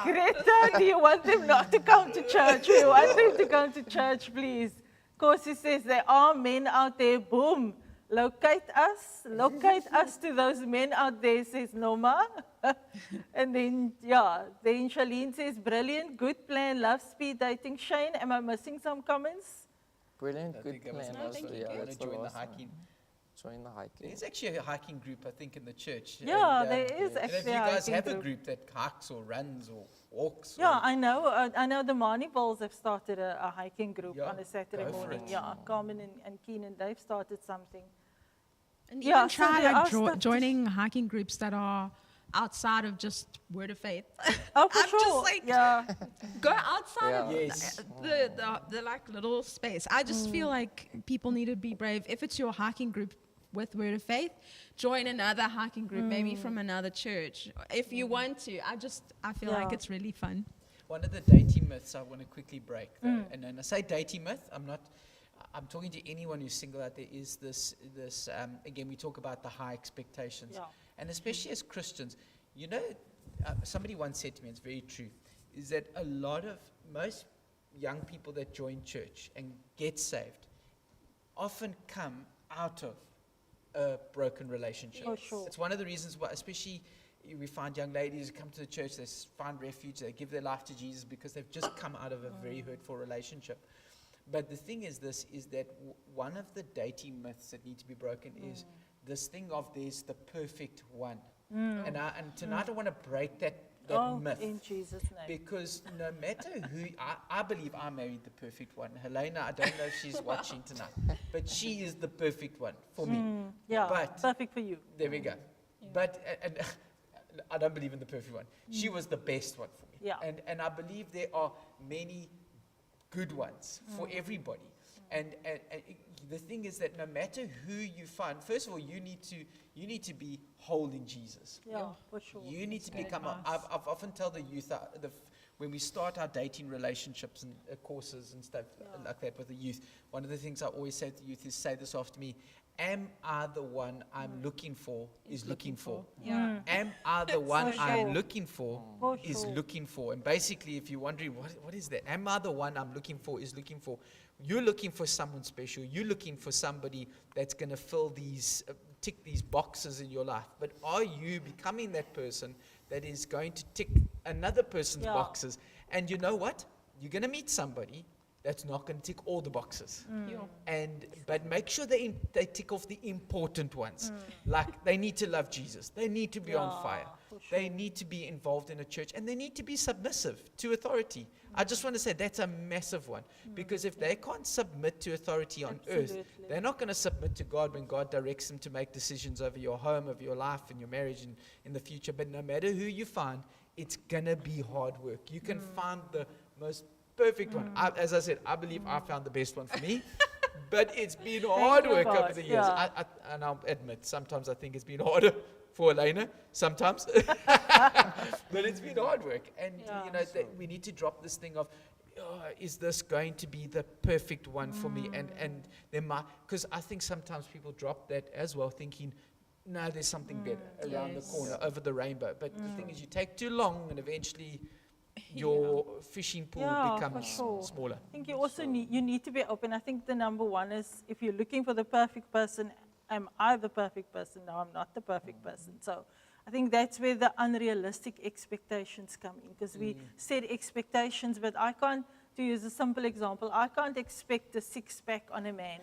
Greta, do you want them not to come to church? We want them to come to church, please. Corsi says there are men out there. Boom. Locate us to those men out there, says Noma. And then, then Charlene says, brilliant, good plan, love speed dating. Shane, am I missing some comments? Brilliant, I good think that was plan. nice. Also, I yeah, want that's to join the last one. hiking. Join the hiking. There's actually a hiking group, I think, in the church. Yeah, And, there is and if actually you a guys hiking have a group. group that hikes or runs or walks. Yeah, or, I know the Marnie Bowls have started a hiking group Yeah, on a Saturday go for morning. it. Yeah, Carmen and Keenan, they've started something. And Yeah, even so try there are like stuff to- joining hiking groups that are outside of just word of faith. Oh, for I'm sure. just like, yeah. go outside of Yeah. Yes. the like little space. I just feel like people need to be brave. If it's your hiking group with word of faith, join another hiking group, maybe from another church. If you want to, I feel like Yeah. it's really fun. One of the dating myths I want to quickly break, though, and when I say dating myth, I'm talking to anyone who's single out there, is this again, we talk about the high expectations. Yeah. And especially as Christians, you know, somebody once said to me, it's very true, is that most young people that join church and get saved often come out of a broken relationship. For sure. It's one of the reasons why, especially we find young ladies who come to the church, they find refuge, they give their life to Jesus because they've just come out of a very hurtful relationship. But the thing is that one of the dating myths that need to be broken is this thing of there's the perfect one. And tonight I want to break that myth. In Jesus' name. Because no matter who, I believe I married the perfect one. Helena, I don't know if she's watching tonight, but she is the perfect one for me. Yeah, But perfect for you. there we go. But and I don't believe in the perfect one. She was the best one for me. Yeah. And I believe there are many good ones for everybody. And the thing is that no matter who you find, first of all, you need to be whole in Jesus. Yeah, for sure. You need to That's become. great I've advice. often tell the youth when we start our dating relationships and courses and stuff like that with the youth. One of the things I always say to the youth is, say this after me: "Am I the one I'm looking for? Is looking for? Yeah. Am I the one For I'm sure. looking for? For Is sure. looking for?" And basically, if you're wondering what is that, am I the one I'm looking for? Is looking for. You're looking for someone special. You're looking for somebody that's going to fill these, tick these boxes in your life. But are you becoming that person that is going to tick another person's Yeah. boxes? And you know what? You're going to meet somebody that's not going to tick all the boxes. But make sure they tick off the important ones. Like they need to love Jesus. They need to be on Yeah, fire. for They sure. need to be involved in a church, and they need to be submissive to authority. I just want to say that's a massive one, because if they can't submit to authority on earth, Absolutely. they're not going to submit to God when God directs them to make decisions over your home, over your life, and your marriage in the future. But no matter who you find, it's going to be hard work. You can find the most perfect one. As I said, I believe I found the best one for me. But it's been hard you, work over God. the years. Yeah. And I'll admit, sometimes I think it's been harder for Elena, sometimes. But it's been hard work. And, you know, we need to drop this thing of, is this going to be the perfect one for me? And there might, because I think sometimes people drop that as well, thinking, no, there's something better around the corner, over the rainbow. But the thing is, you take too long, and eventually your fishing pool becomes smaller. I think you also need to be open. I think the number one is, if you're looking for the perfect person, am I the perfect person? No, I'm not the perfect person. So I think that's where the unrealistic expectations come in, because we set expectations, but I can't, to use a simple example, I can't expect a six-pack on a man,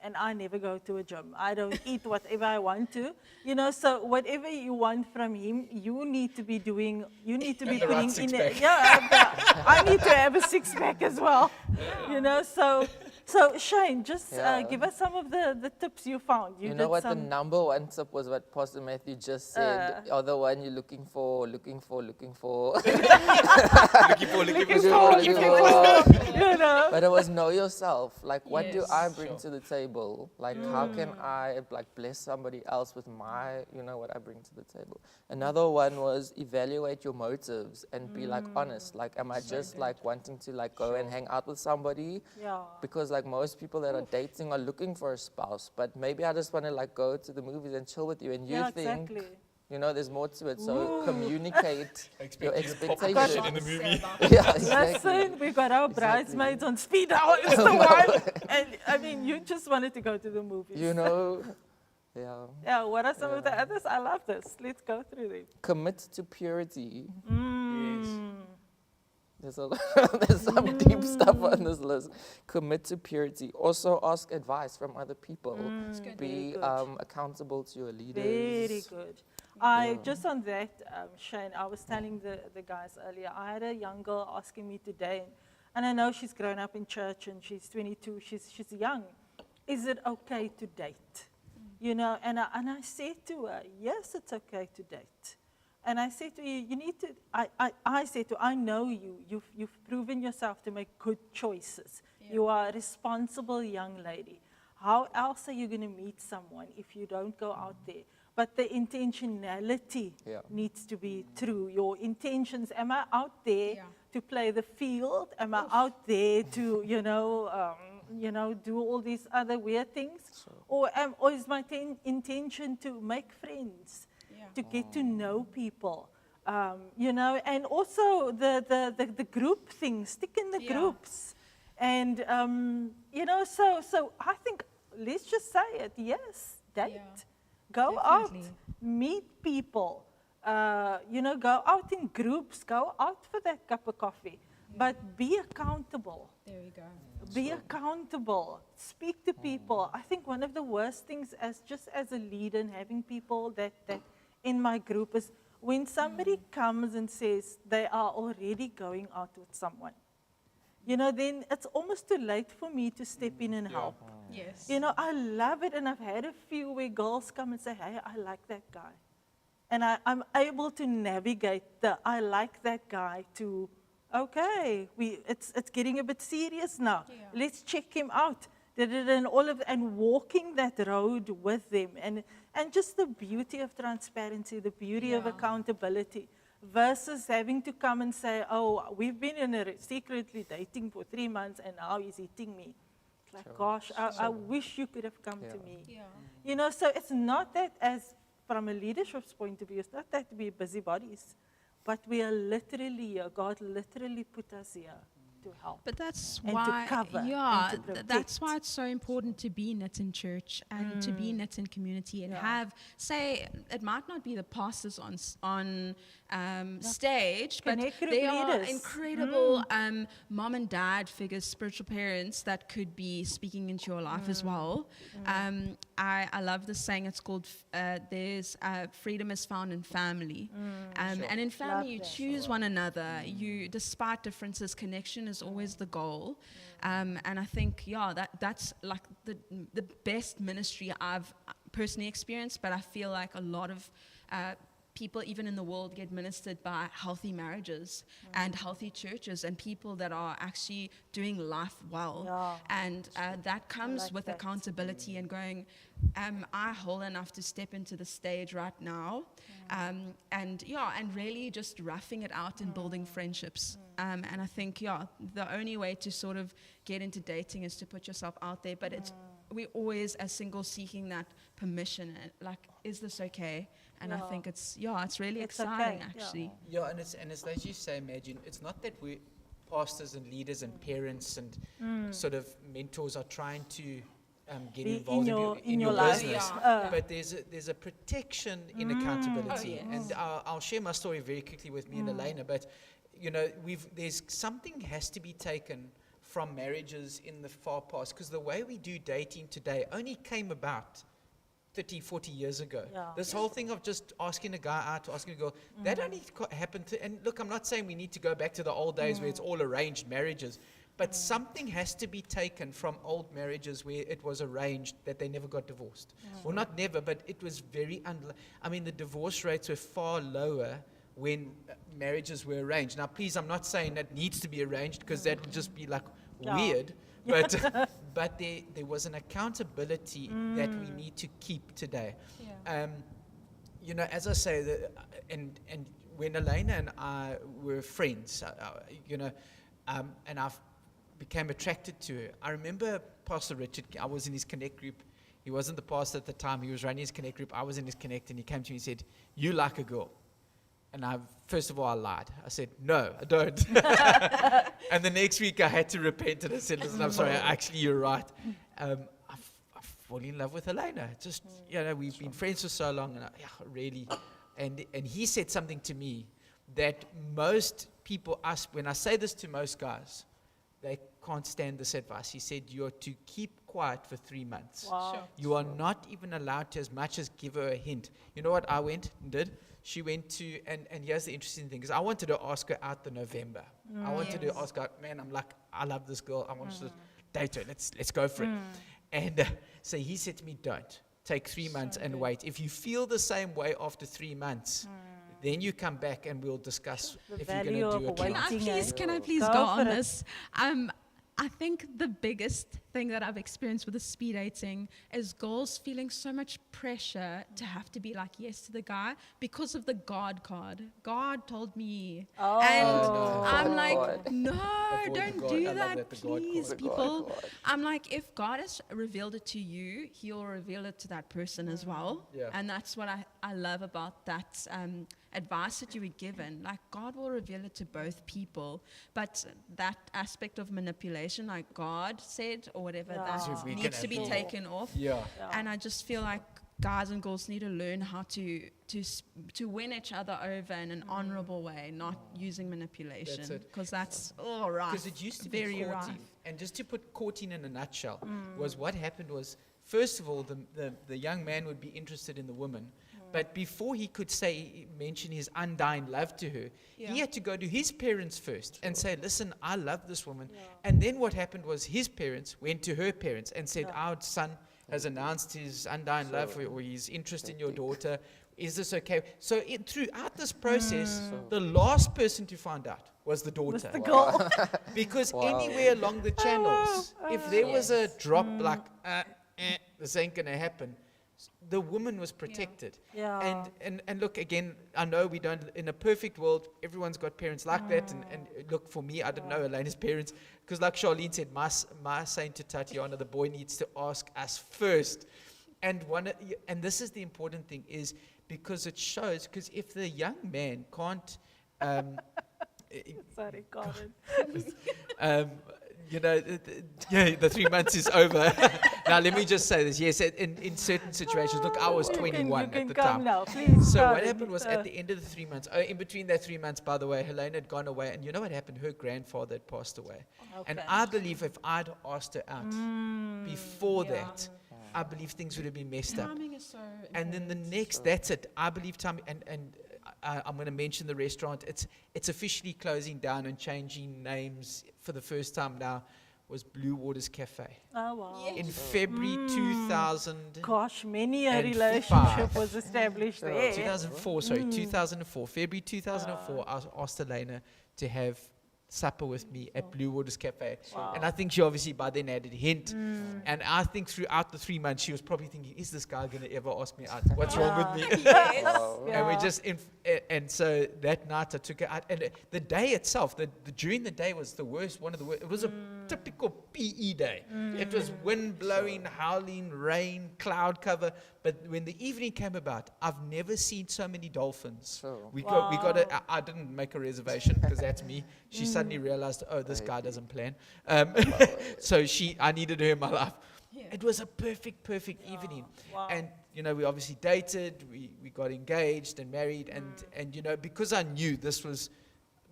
and I never go to a gym. I don't eat whatever I want to, you know, so whatever you want from him, you need to be doing, you need to be The right putting in six-pack. I need to have a six-pack as well, you know, so Shane, just give us some of the tips you found. You know what, the number one tip was what Pastor Matthew just said. The other one, you're looking for. Looking for. Looking for, you know. But it was know yourself. Like, what do Yes. I bring to the table? Like, how can I, like, bless somebody else with my, you know, what I bring to the table? Another one was evaluate your motives and be, like, honest. Like, am I just, like, wanting to, like, go and hang out with somebody? Yeah. Because, like, most people that are dating are looking for a spouse, but maybe I just want to, like, go to the movies and chill with you, and you Yeah, think, exactly. you know, there's more to it. So communicate your you to pop the expectations. shit in the movie. Yeah, exactly. Listen, we got our bridesmaids on speed dial. It's the one. And I mean, you just wanted to go to the movies. You know, yeah. Yeah, what are some of the others? I love this. Let's go through them. Commit to purity. Yes. There's some deep stuff on this list. Commit to purity. Also ask advice from other people. good. Be Very good. accountable to your leaders. Very good. Just on that, Shane, I was telling the guys earlier, I had a young girl asking me today, and I know she's grown up in church and she's 22, she's young. Is it okay to date? You know, and I said to her, yes, it's okay to date. And I said to you, you need to, I said to her, I know you've proven yourself to make good choices. Yeah. You are a responsible young lady. How else are you going to meet someone if you don't go out there? But the intentionality needs to be true. Your intentions, am I out there to play the field? Am I out there to, you know, do all these other weird things? Or is my intention to make friends? To get to know people, you know, and also the group thing, stick in the groups. And, you know, so I think, let's just say it, yes, date. Yeah, Go definitely. out, meet people, you know, go out in groups, go out for that cup of coffee, but be accountable. There we go. Be accountable. Speak to people. I think one of the worst things as a leader and having people that in my group is when somebody comes and says they are already going out with someone. You know, then it's almost too late for me to step in and help. Yes. You know, I love it, and I've had a few where girls come and say, hey, I like that guy. And I'm able to navigate I like that guy to, okay, it's getting a bit serious now. Yeah. Let's check him out. And all of and walking that road with them, and just the beauty of transparency, the beauty of accountability, versus having to come and say, oh, we've been secretly dating for 3 months and now he's hitting me. It's like, gosh, I wish you could have come to me. Yeah. You know, so it's not that, as from a leadership's point of view, it's not that we're busybodies, but we are literally here. God literally put us here to help. But that's And to why, cover and to that's protect. why it's so important to be knit in church and to be knit in community and have, say, it might not be the pastors on stage, but Connect group they are leaders. incredible mom and dad figures, spiritual parents that could be speaking into your life as well. I love this saying. It's called there's freedom is found in family, and in family Love you that. choose one another. You, despite differences, connection is always the goal. And I think that's like the best ministry I've personally experienced. But I feel like a lot of people even in the world get ministered by healthy marriages and healthy churches and people that are actually doing life well. Yeah. And that comes like with that. accountability and going, am I whole enough to step into the stage right now? And really just roughing it out and building friendships. And I think, the only way to sort of get into dating is to put yourself out there. But we're always, as singles, seeking that permission. Like, is this okay? And I think it's really It's exciting, okay, yeah. actually. Yeah, and it's as you say, imagine, it's not that we pastors and leaders and parents and sort of mentors are trying to get Be involved in your life. business, Yeah. but there's a protection in accountability. Oh, yes. And I'll share my story very quickly with me and Elena, but there's something has to be taken from marriages in the far past, because the way we do dating today only came about 30, 40 years ago. Yeah. This whole thing of just asking a guy out or asking a girl, that only happened and look, I'm not saying we need to go back to the old days where it's all arranged marriages, but something has to be taken from old marriages where it was arranged that they never got divorced. Well, not never, but it was very, the divorce rates were far lower when marriages were arranged. Now, please, I'm not saying that needs to be arranged, because that would just be like weird. But there was an accountability that we need to keep today. As I say, and when Elena and I were friends, and I became attracted to her. I remember Pastor Richard. I was in his Connect group. He wasn't the pastor at the time. He was running his Connect group. I was in his Connect, and he came to me and said, "You like a girl." And first of all, I lied. I said, "No, I don't." And the next week, I had to repent, and I said, "Listen, I'm sorry. Actually, you're right. I fall in love with Elena. Just, we've been friends for so long, and really." And he said something to me that most people when I say this to most guys, they can't stand this advice. He said, "You're to keep quiet for 3 months. Wow. Sure. You are not even allowed to as much as give her a hint." You know what I went and did? She went to, and here's the interesting thing, because I wanted to ask her out in November. I wanted to ask her, man, I'm like, I love this girl. I want to date her. Let's go for it. And so he said to me, don't. Take 3 months and wait. If you feel the same way after 3 months, then you come back and we'll discuss The if you're going value to do of it or waiting. not. Can I please Go go for on it. this? I think the biggest thing that I've experienced with the speed dating is girls feeling so much pressure to have to be like yes to the guy because of the God card. God told me. Oh. And no. I'm God like, card. no, Avoid the don't God. I do love that, that, the God please, card. The God people. card. I'm like, if God has revealed it to you, he'll reveal it to that person as well. Yeah. And that's what I love about that advice that you were given. Like, God will reveal it to both people. But that aspect of manipulation, like God said, or whatever, Yeah. So that we needs can to be have- taken off. Yeah. And I just feel like guys and girls need to learn how to win each other over in an honorable way, not using manipulation. That's it. Because that's all right. Because it used to very be right. courting. And just to put courting in a nutshell, was what happened was, first of all, the young man would be interested in the woman. But before he could mention his undying love to her, he had to go to his parents first and say, listen, I love this woman. And then what happened was his parents went to her parents and said, our son has announced his undying love or his interest in your daughter. Is this okay? So throughout this process, the last person to find out was the daughter. The girl. Because Wow. anywhere along the channels, if there was a drop like, this ain't going to happen, the woman was protected. Yeah. And look, again, I know we don't, in a perfect world, everyone's got parents like that. And look, for me, I didn't know Elena's parents. Because like Charlene said, my saying to Tatiana, the boy needs to ask us first. And this is the important thing, is because it shows, because if the young man can't, Sorry, Colin. the 3 months is over. Now, let me just say this. Yes, in certain situations, look, I was 21 you can at the come time. now, please. So what Colin. happened was at the end of the 3 months, in between that 3 months, by the way, Helena had gone away. And you know what happened? Her grandfather had passed away. And Okay. I believe if I'd asked her out before that, I believe things would have been messed up. Timing is so And then the next, that's it. I believe time, and I'm going to mention the restaurant. It's officially closing down and changing names for the first time now. was Blue Waters Cafe. Oh, wow. In February 2000. Gosh, many a and relationship 5. was established there. 2004, sorry, 2004. February 2004, I asked Elena to have supper with me at Blue Waters Cafe. Wow. And I think she obviously by then had a hint. And I think throughout the 3 months, she was probably thinking, is this guy going to ever ask me out? What's wrong with me? And we just, and so that night I took her out. And the day itself, during the day was the worst, one of the worst. It was a typical PE day. It was wind blowing, howling, rain, cloud cover. But when the evening came about, I've never seen so many dolphins. We got I didn't make a reservation because that's me. She suddenly realized, oh, this guy doesn't plan. So I needed her in my life. Yeah. It was a perfect evening. Wow. And, we obviously dated, we got engaged and married. And because I knew this was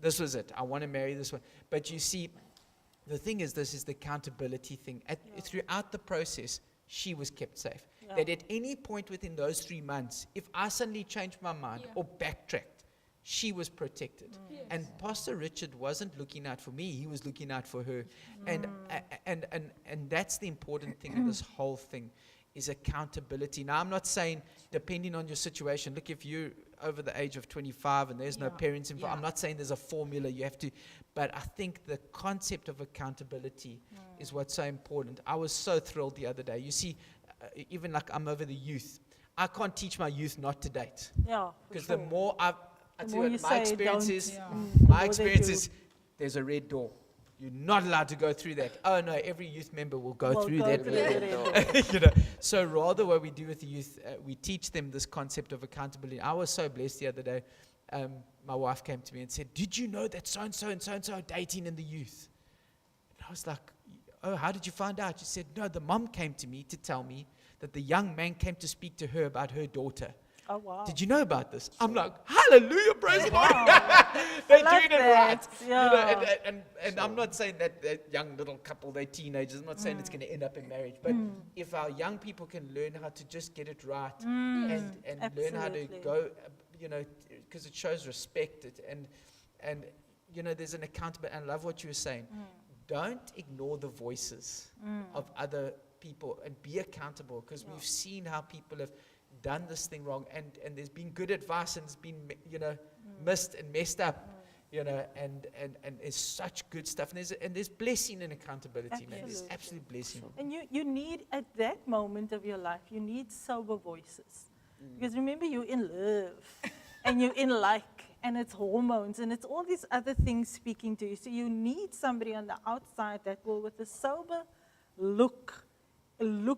it. I want to marry this one. But you see, the thing is, this is the accountability thing. Throughout the process, she was kept safe. Yeah. That at any point within those 3 months, if I suddenly changed my mind or backtracked, she was protected. Yes. And Pastor Richard wasn't looking out for me, he was looking out for her. And that's the important thing in this whole thing, is accountability. Now, I'm not saying, depending on your situation, look, if you're over the age of 25 and there's no parents involved, I'm not saying there's a formula you have to, but I think the concept of accountability is what's so important. I was so thrilled the other day. You see, even like I'm over the youth, I can't teach my youth not to date. Yeah, Because for the sure. more The more you my say experience don't, is, the my more they experience do. is, there's a red door. You're not allowed to go through that. Oh no, every youth member will go Will through go that through red the door. So rather what we do with the youth, we teach them this concept of accountability. I was so blessed the other day. My wife came to me and said, did you know that so-and-so and so-and-so are dating in the youth? And I was like, oh, how did you find out? She said, no, the mom came to me to tell me that the young man came to speak to her about her daughter. Oh, wow. Did you know about this? I'm like, hallelujah, praise the Lord. Wow. They're love doing it that. right. Yeah. And I'm not saying that young little couple, they're teenagers. I'm not saying it's going to end up in marriage. But if our young people can learn how to just get it right and learn how to Absolutely. go, because it shows respect. And there's an accountability. And I love what you were saying. Don't ignore the voices of other people and be accountable, because we've seen how people have done this thing wrong, and there's been good advice and it's been missed and messed up, and there's such good stuff, and there's blessing in accountability, man. There's Absolutely. absolute blessing. And you need, at that moment of your life, you need sober voices. Because remember, you're in love, and you're in like, and it's hormones, and it's all these other things speaking to you. So you need somebody on the outside that will, with a sober look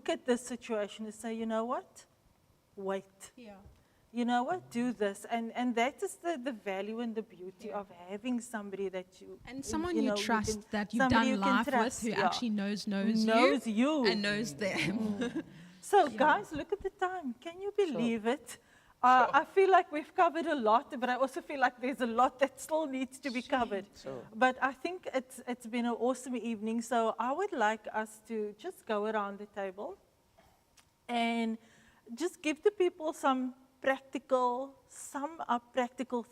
at this situation and say, you know what? Wait. Yeah. You know what? Do this. And that is the value and the beauty of having somebody that you... And someone you you know, you trust, can- that you've somebody done you can life trust, with, who yeah. actually knows knows you. and knows them. So, guys, look at the time. Can you believe it? I feel like we've covered a lot, but I also feel like there's a lot that still needs to be covered. Sure. But I think it's been an awesome evening. So I would like us to just go around the table and just give the people some practical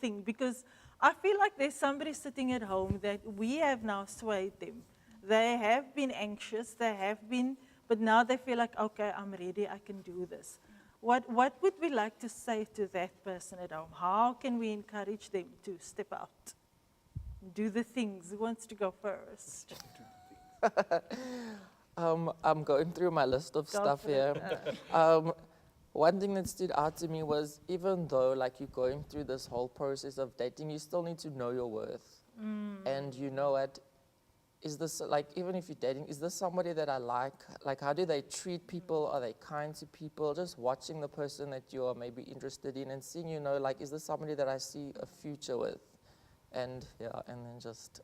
thing, because I feel like there's somebody sitting at home that we have now swayed them. They have been anxious, but now they feel like, okay, I'm ready, I can do this. What would we like to say to that person at home? How can we encourage them to step out, do the things? Who wants to go first? I'm going through my list of Go stuff for here. it. One thing that stood out to me was, even though like you're going through this whole process of dating, you still need to know your worth. And you know what, is this, like, even if you're dating, is this somebody that I like? Like, how do they treat people? Are they kind to people? Just watching the person that you are maybe interested in and seeing, like, is this somebody that I see a future with? And yeah, and then just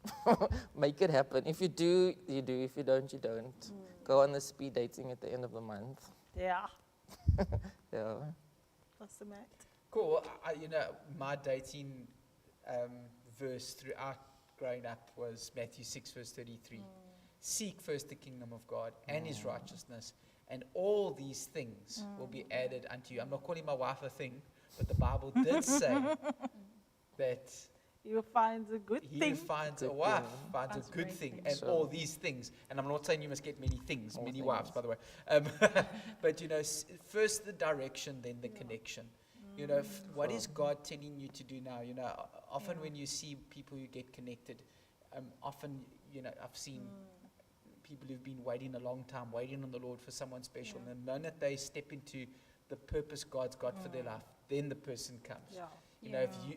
make it happen. If you do, you do. If you don't, you don't. Go on the speed dating at the end of the month. Yeah. Yeah. What's the matter? Cool. My dating verse throughout growing up was Matthew 6, verse 33. Seek first the kingdom of God and his righteousness, and all these things will be added unto you. I'm not calling my wife a thing, but the Bible did say that who finds a good He thing. who finds a Good wife thing. finds That's a good great thing, thing. and Sure. all these things. And I'm not saying you must get many things, All many things. wives, by the way. But first the direction, then the connection. What is God telling you to do now? Often when you see people who get connected, often, I've seen people who've been waiting a long time, waiting on the Lord for someone special. And the moment they step into the purpose God's got for their life, then the person comes. Yeah.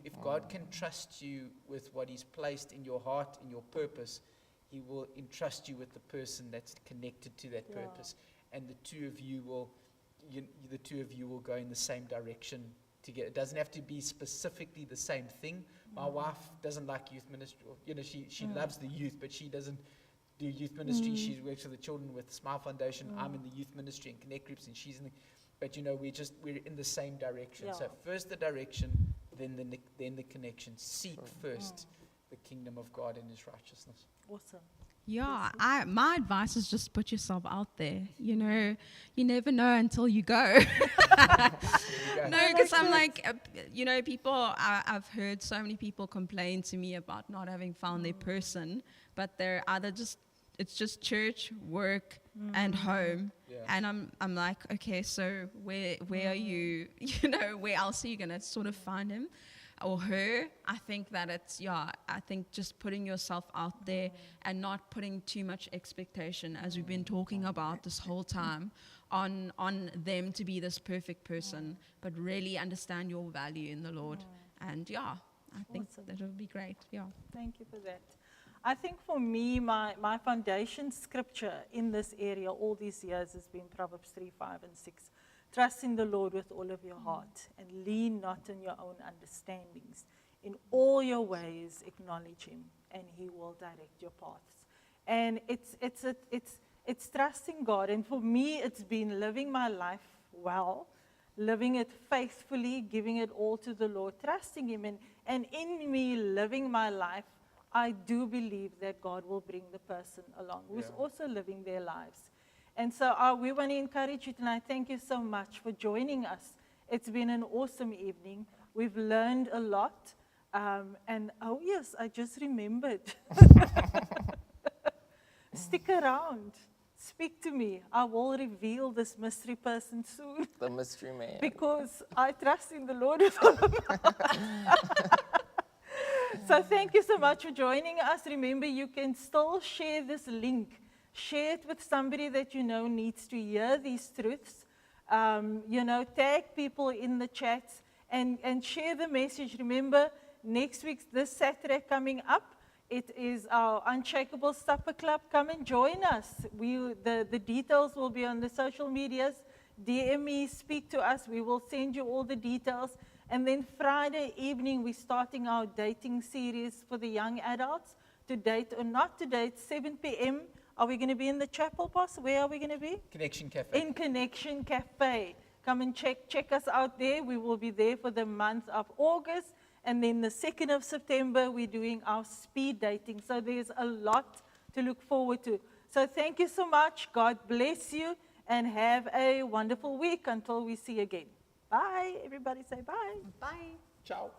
If God can trust you with what He's placed in your heart, in your purpose, He will entrust you with the person that's connected to that Yeah. purpose, and the two of you will go in the same direction together. It doesn't have to be specifically the same thing. My wife doesn't like youth ministry. She loves the youth, but she doesn't do youth ministry. She works with the children with Smile Foundation. I'm in the youth ministry and connect groups, and she's in the. But we're in the same direction. Yeah. So first the direction, then the connection. Seek first the kingdom of God and His righteousness. Awesome. Yeah, my advice is just put yourself out there. You never know until you go. No, because I'm like, people, I've heard so many people complain to me about not having found their person, but they're either it's just church, work, and home. Yeah. And I'm like, okay, so where are you, where else are you going to sort of find him or her? I think that I think just putting yourself out there and not putting too much expectation, as we've been talking about this whole time, on them to be this perfect person, but really understand your value in the Lord. And I think Awesome. that would be great. Yeah. Thank you for that. I think for me, my foundation scripture in this area all these years has been Proverbs 3, 5, and 6. Trust in the Lord with all of your heart and lean not on your own understandings. In all your ways, acknowledge Him, and He will direct your paths. And it's trusting God. And for me, it's been living my life well, living it faithfully, giving it all to the Lord, trusting Him. And in me living my life, I do believe that God will bring the person along who's also living their lives. And so we want to encourage you tonight. Thank you so much for joining us. It's been an awesome evening. We've learned a lot. And oh yes, I just remembered. Stick around. Speak to me. I will reveal this mystery person soon. The mystery man. Because I trust in the Lord with all of my heart. So thank you so much for joining us. Remember, you can still share this link. Share it with somebody that you know needs to hear these truths. Tag people in the chats and share the message. Remember, next week, this Saturday coming up, it is our Unshakeable Supper Club. Come and join us. The details will be on the social medias. DM me, speak to us. We will send you all the details. And then Friday evening, we're starting our dating series for the young adults. To date or not to date, 7 p.m. Are we going to be in the chapel, Pastor? Where are we going to be? Connection Cafe. In Connection Cafe. Come and check us out there. We will be there for the month of August. And then the 2nd of September, we're doing our speed dating. So there's a lot to look forward to. So thank you so much. God bless you. And have a wonderful week until we see you again. Bye. Everybody say bye. Bye. Ciao.